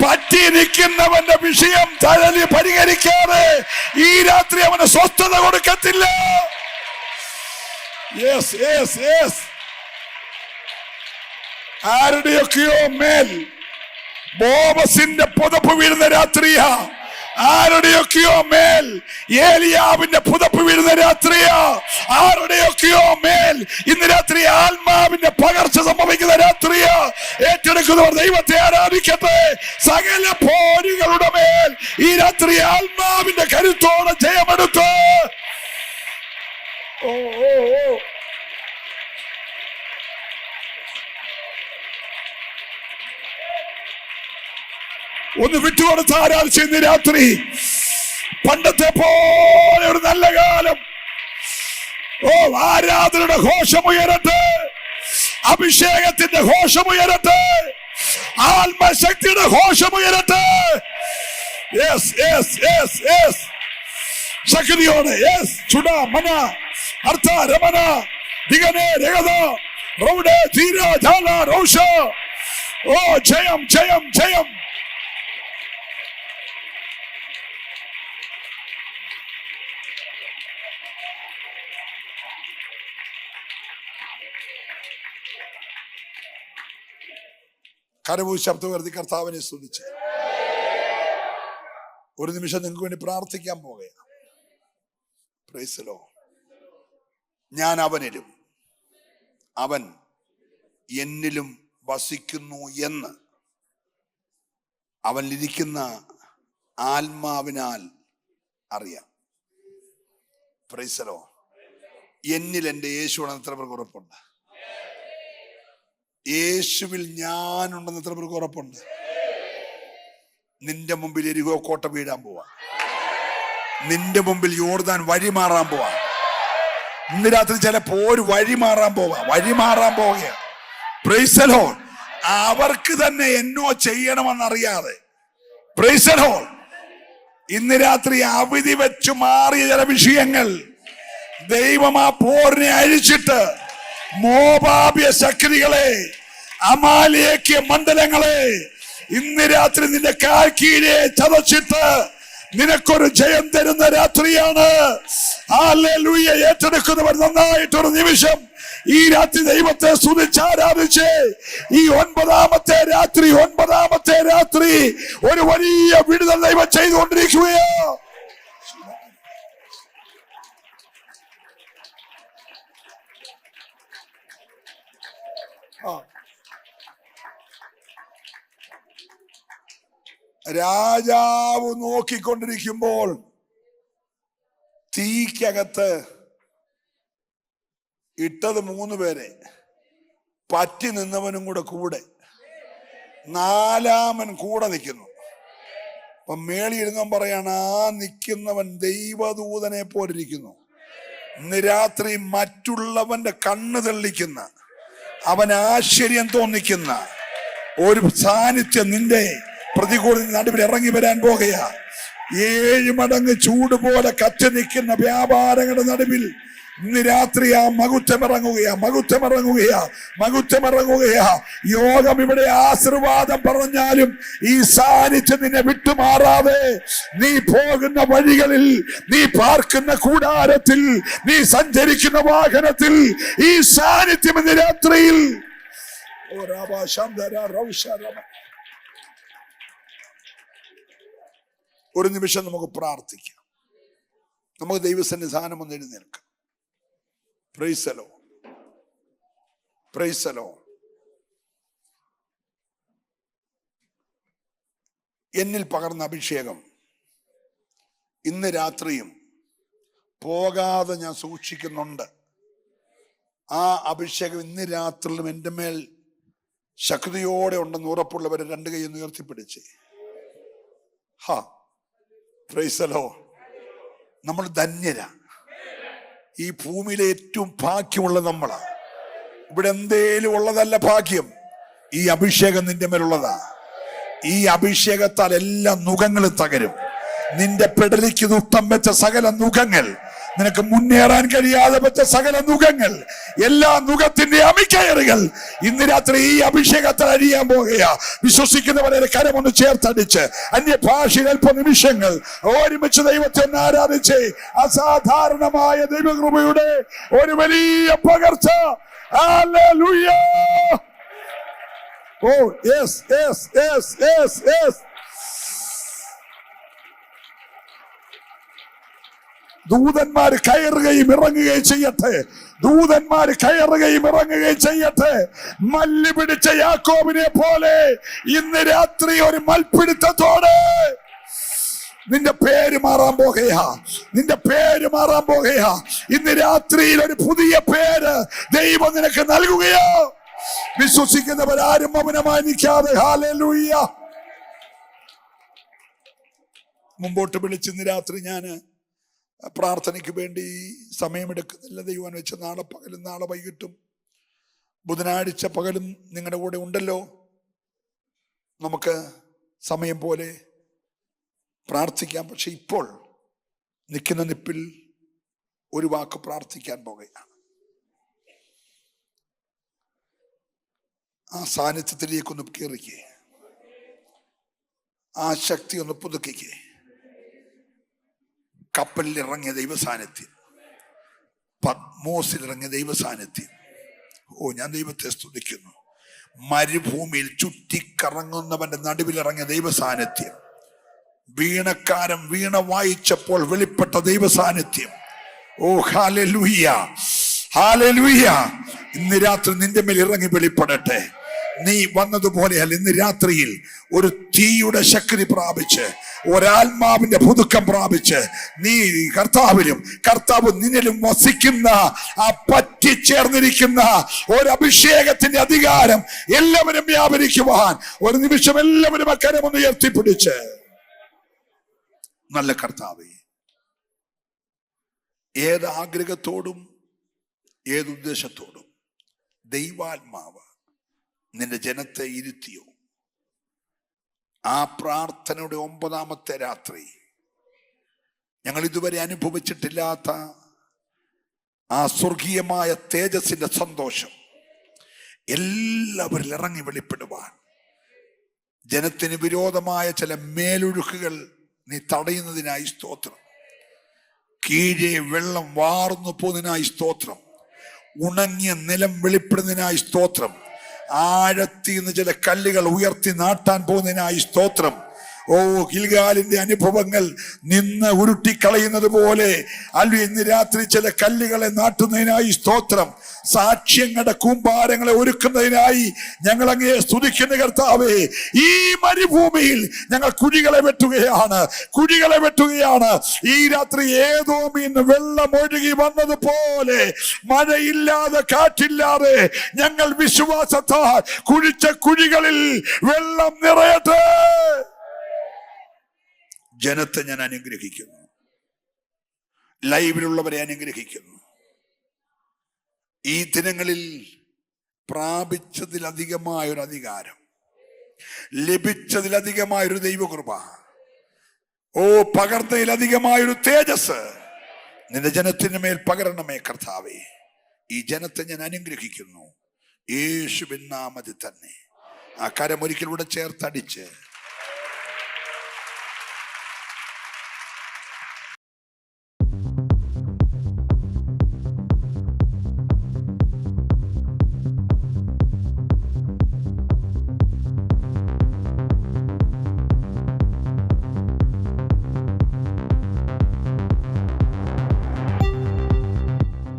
പറ്റി നിൽക്കുന്നവന്റെ വിഷയം പരിഹരിക്കാതെ ഈ രാത്രി അവന് സ്വസ്ഥത കൊടുക്കത്തില്ല. Yes yes yes. ആരുടെയൊക്കെയോ മേൽ ബോവസിന്റെ പുതപ്പ് വീഴുന്ന രാത്രിയാ. ആരുടെയൊക്കെയോ മേൽ ഏലിയാവിന്റെ പുതപ്പ് വീഴുന്ന രാത്രിയാ. ആരുടെയൊക്കെയോ മേൽ ഇന്ന് രാത്രി ആത്മാവിന്റെ പകർച്ച സംഭവിക്കുന്ന രാത്രിയാ. ഏറ്റെടുക്കുന്നവർ ദൈവത്തെ ആരാധിക്കട്ടെ. സകല പോരുകളുടെ മേൽ ഈ രാത്രി ആത്മാവിന്റെ കരുത്തോടെ ജയമെടുത്ത് ഓ ഓ ഓ ഒന്ന് വിട്ടുകൊടുത്ത് ആരാധിച്ച് ഇന്ന് രാത്രി പണ്ടത്തെ പോലെ ഒരു നല്ല കാലം. ഓ, ആരാധനയുടെ ഘോഷമുയരട്ടെ, അഭിഷേകത്തിന്റെ ഘോഷമുയരട്ടെ, ആത്മശക്തിയുടെ ഘോഷമുയരട്ടെ. യെസ് യെസ് യെസ് യെസ്, ശക്തിയോടെ. യെസ്, ചുട മന അർത്ഥ രമന ദിഗനെ രഗത റൗഡെ ധീര ജാല റൗഷ. ഓ, ജയം ജയം ജയം. കരവൂ ശബ്ദം ഉയർത്തി കർത്താവിനെ സ്തുതിച്ച് ഒരു നിമിഷം നിങ്ങൾക്ക് വേണ്ടി പ്രാർത്ഥിക്കാൻ പോകുകയാണ്. Price the Lord. ഞാൻ അവനിലും അവൻ എന്നിലും വസിക്കുന്നു എന്ന് അവനിലിരിക്കുന്ന ആത്മാവിനാൽ അറിയാം. Price the lord. എന്നിൽ എൻ്റെ യേശുവാണെന്ന് എത്ര പേർക്ക് ഉറപ്പുണ്ട്? യേശുവിൽ ഞാനുണ്ടെന്ന് എത്ര പേർക്ക് ഉറപ്പുണ്ട്? നിന്റെ മുമ്പിൽ എരിഹോ കോട്ട വീഴാൻ പോവാ. നിന്റെ മുമ്പിൽ യോർദാൻ വഴി മാറാൻ പോവാ. ഇന്ന് രാത്രി ചിലപ്പോ ഒരു വഴി മാറാൻ പോവുക. Price the Lord. അവർക്ക് തന്നെ എന്നോ ചെയ്യണമെന്നറിയാതെ, പ്രൈസ് ദി ലോർഡ്, ഇന്ന് രാത്രി അവധി വെച്ചു മാറിയ ചില വിഷയങ്ങൾ ദൈവം ആ പോരിനെ അഴിച്ചിട്ട് മോവാബ്യ ശക്തികളെ, അമാലേക്യ മണ്ഡലങ്ങളെ ഇന്ന് രാത്രി നിന്റെ കാൽ കീഴെ ചതച്ചിട്ട് നിനക്കൊരു ജയം തരുന്ന രാത്രിയാണ്. ഹല്ലേലൂയ. ഏറ്റെടുക്കുന്നവർ നന്നായിട്ടൊരു നിമിഷം ഈ രാത്രി ദൈവത്തെ സ്തുതിച്ച് ആരാധിച്ച് ഈ ഒൻപതാമത്തെ രാത്രി ഒരു വലിയ വിടുതൽ ദൈവം ചെയ്തുകൊണ്ടിരിക്കുകയോ. രാജാവ് നോക്കിക്കൊണ്ടിരിക്കുമ്പോൾ തീക്കകത്ത് ഇട്ടത് 3 പേരെ, പറ്റി നിന്നവനും കൂടെ 4-ാമൻ കൂടെ നിൽക്കുന്നു. അപ്പൊ മേളി ഇരുന്നവൻ പറയാണ്, ആ നിൽക്കുന്നവൻ ദൈവദൂതനെ പോലിരിക്കുന്നു. ഇന്ന് രാത്രി മറ്റുള്ളവന്റെ കണ്ണ് തെള്ളിക്കുന്ന, അവൻ ആശ്ചര്യം തോന്നിക്കുന്ന ഒരു സാന്നിധ്യം നിന്റെ പ്രതികൂല നടുവിൽ ഇറങ്ങി വരാൻ പോകുകയാ. 7 മടങ്ങ് ചൂട് പോലെ കത്തി നിൽക്കുന്ന വ്യാപാരങ്ങളുടെ നടുവിൽ ഇന്ന് രാത്രി ആ മകുറ്റം ഇറങ്ങുകയാ. യോഗം ഇവിടെ ആശീർവാദം പറഞ്ഞാലും ഈ സാന്നിധ്യം നിന്നെ വിട്ടുമാറാതെ, നീ പോകുന്ന വഴികളിൽ, നീ പാർക്കുന്ന കൂടാരത്തിൽ, നീ സഞ്ചരിക്കുന്ന വാഹനത്തിൽ ഈ സാന്നിധ്യം ഇന്ന് രാത്രിയിൽ. ഒരു നിമിഷം നമുക്ക് പ്രാർത്ഥിക്കാം. നമുക്ക് ദൈവസന്നിധാനം ഒന്ന് എഴുന്നേൽക്കാം. Praise the lord. Praise the lord. എന്നിൽ പകർന്ന അഭിഷേകം ഇന്ന് രാത്രിയും പോകാതെ ഞാൻ സൂക്ഷിക്കുന്നുണ്ട്. ആ അഭിഷേകം ഇന്ന് രാത്രിയിലും എൻ്റെ മേൽ ശക്തിയോടെ ഉണ്ടെന്ന് ഉറപ്പുള്ളവരെ 2 കൈ ഉയർത്തിപ്പിടിച്ച് പ്രൈസ് ദി ലോർഡ്. നമ്മൾ ധന്യരാ. ഈ ഭൂമിയിലെ ഏറ്റവും ഭാഗ്യമുള്ള നമ്മളാ. ഇവിടെ എന്തേലും ഉള്ളതല്ല ഭാഗ്യം, ഈ അഭിഷേകം നിന്റെ മേലുള്ളതാ. ഈ അഭിഷേകത്താൽ എല്ലാ നുഖങ്ങളും തകരും. നിന്റെ പെടലിക്ക് ദുഷ്ടം വെച്ച സകല നുഖങ്ങൾ, നിനക്ക് മുന്നേറാൻ കഴിയാതെ വെച്ച സകല നുഖങ്ങൾ, എല്ലാ നുഖത്തിന്റെ അമിക്കയറുകൾ ഇന്ന് രാത്രി ഈ അഭിഷേകത്തിൽ അഴിയാൻ പോകുകയാ. വിശ്വസിക്കുന്നവരെ കരമൊന്ന് ചേർത്തടിച്ച് അന്യഭാഷയിൽ അല്പ നിമിഷങ്ങൾ ഒരുമിച്ച് ദൈവത്തെ ഒന്ന് ആരാധിച്ച് അസാധാരണമായ ദൈവകൃപയുടെ ഒരു വലിയ പകർച്ച. Hallelujah. Oh yes yes yes yes yes. ദൂതന്മാർ കയറുകയും ഇറങ്ങുകയും ചെയ്യട്ടെ. മല്ല് പിടിച്ച യാക്കോബിനെ പോലെ ഇന്ന് രാത്രി ഒരു മൽപിടുത്തത്തോടെ നിന്റെ പേര് മാറാൻ പോകുകയാ. നിന്റെ പേര് മാറാൻ പോകുകയാ. ഇന്ന് രാത്രിയിൽ ഒരു പുതിയ പേര് ദൈവം നിനക്ക് നൽകുകയോ. വിശ്വസിക്കുന്നവരാരും മൗനമായി നിൽക്കാതെ ഹല്ലേലൂയ. മുമ്പോട്ട് വിളിച്ച് ഇന്ന് രാത്രി ഞാൻ പ്രാർത്ഥനയ്ക്ക് വേണ്ടി സമയമെടുക്കുന്നില്ല. ദൈവം വെച്ച് നാളെ പകലും നാളെ വൈകിട്ടും ബുധനാഴ്ച പകലും നിങ്ങളുടെ കൂടെ ഉണ്ടല്ലോ. നമുക്ക് സമയം പോലെ പ്രാർത്ഥിക്കാം. പക്ഷെ ഇപ്പോൾ നിൽക്കുന്ന നിപ്പിൽ ഒരു വാക്ക് പ്രാർത്ഥിക്കാൻ പോകുകയാണ്. ആ സാന്നിധ്യത്തിലേക്കൊന്ന് കയറിക്കേ. ആ ശക്തി ഒന്ന് പുതുക്കിക്കേ. കപ്പലിൽ ഇറങ്ങിയ ദൈവ സാന്നിധ്യം, പത്മോസിൽ ഇറങ്ങിയ ദൈവ സാന്നിധ്യം. ഓ, ഞാൻ ദൈവത്തെ സ്തുതിക്കുന്നു. മരുഭൂമിയിൽ ചുറ്റിക്കറങ്ങുന്നവന്റെ നടുവിലിറങ്ങിയ ദൈവ സാന്നിധ്യം, വീണക്കാരൻ വീണ വായിച്ചപ്പോൾ വെളിപ്പെട്ട ദൈവ സാന്നിധ്യം. ഓ ഹല്ലേലൂയ, ഹല്ലേലൂയ. ഇന്ന് രാത്രി നിന്റെ മേൽ ഇറങ്ങി വെളിപ്പെടട്ടെ. നീ വന്നതുപോലെയല്ല, ഇന്ന് രാത്രിയിൽ ഒരു തീയുടെ ശക്തി പ്രാപിച്ച്, ഒരാത്മാവിന്റെ പുതുക്കം പ്രാപിച്ച്, നീ കർത്താവിലും കർത്താവ് നിന്നിലും വസിക്കുന്ന ആ പറ്റിച്ചേർന്നിരിക്കുന്ന ഒരു അഭിഷേകത്തിന്റെ അധികാരം എല്ലാവരും വ്യാപരിക്കുവാൻ ഒരു നിമിഷം എല്ലാവരും അക്കരമൊന്ന് ഉയർത്തിപ്പിടിച്ച്, നല്ല കർത്താവേ, ഏത് ആഗ്രഹത്തോടും ഏത് ഉദ്ദേശത്തോടും ദൈവാത്മാവ് നിന്റെ ജനത്തെ ഇരുത്തിയോ, ആ പ്രാർത്ഥനയുടെ 9ാമത്തെ രാത്രി ഞങ്ങൾ ഇതുവരെ അനുഭവിച്ചിട്ടില്ലാത്ത ആ സ്വർഗീയമായ തേജസ്സിന്റെ സന്തോഷം എല്ലാവരിൽ ഇറങ്ങി വെളിപ്പെടുവാൻ, ജനത്തിന് വിരോധമായ ചില മേലൊഴുക്കുകൾ നീ തടയുന്നതിനായി സ്തോത്രം. കീഴെ വെള്ളം വാർന്നു പോകുന്നതിനായി സ്തോത്രം. ഉണങ്ങിയ നിലം വെളിപ്പെടുന്നതിനായി സ്തോത്രം. ആഴത്തിൽ നിന്ന് ചില കല്ലുകൾ ഉയർത്തി നാട്ടാൻ പോകുന്നതിനായി സ്തോത്രം. ഓ, ഗിൽഗാലിന്റെ അനുഭവങ്ങൾ നിന്ന് ഉരുട്ടിക്കളയുന്നത് പോലെ അല്ല, ഇന്ന് രാത്രി ചില കല്ലുകളെ നാട്ടുന്നതിനായി സ്തോത്രം. സാക്ഷ്യങ്ങളുടെ കൂമ്പാരങ്ങളെ ഒരുക്കുന്നതിനായി ഞങ്ങൾ അങ്ങയെ സ്തുതിക്കുന്ന കർത്താവേ. ഈ മരുഭൂമിയിൽ ഞങ്ങൾ കുഴികളെ വെട്ടുകയാണ്, കുഴികളെ വെട്ടുകയാണ്. ഈ രാത്രി ഏതോ മീന്ന് വെള്ളം ഒഴുകി വന്നതുപോലെ, മഴയില്ലാതെ കാറ്റില്ലാതെ ഞങ്ങൾ വിശ്വാസത്താൽ കുഴിച്ച കുഴികളിൽ വെള്ളം നിറയട്ടെ. ജനത്തെ ഞാൻ അനുഗ്രഹിക്കുന്നു, ലൈവിലുള്ളവരെ അനുഗ്രഹിക്കുന്നു. ഈ ദിനങ്ങളിൽ പ്രാപിച്ചതിലധികമായൊരു അധികാരം, ലഭിച്ചതിലധികമായൊരു ദൈവകൃപ, ഓ പകർന്നതിലധികമായൊരു തേജസ് നിന്റെ ജനത്തിന് മേൽ പകരണമേ കർത്താവേ. ഈ ജനത്തെ ഞാൻ അനുഗ്രഹിക്കുന്നു യേശുവിൻ നാമത്തിൽ തന്നെ. ആ കരമൊരിക്കലൂടെ ചേർത്തടിച്ച്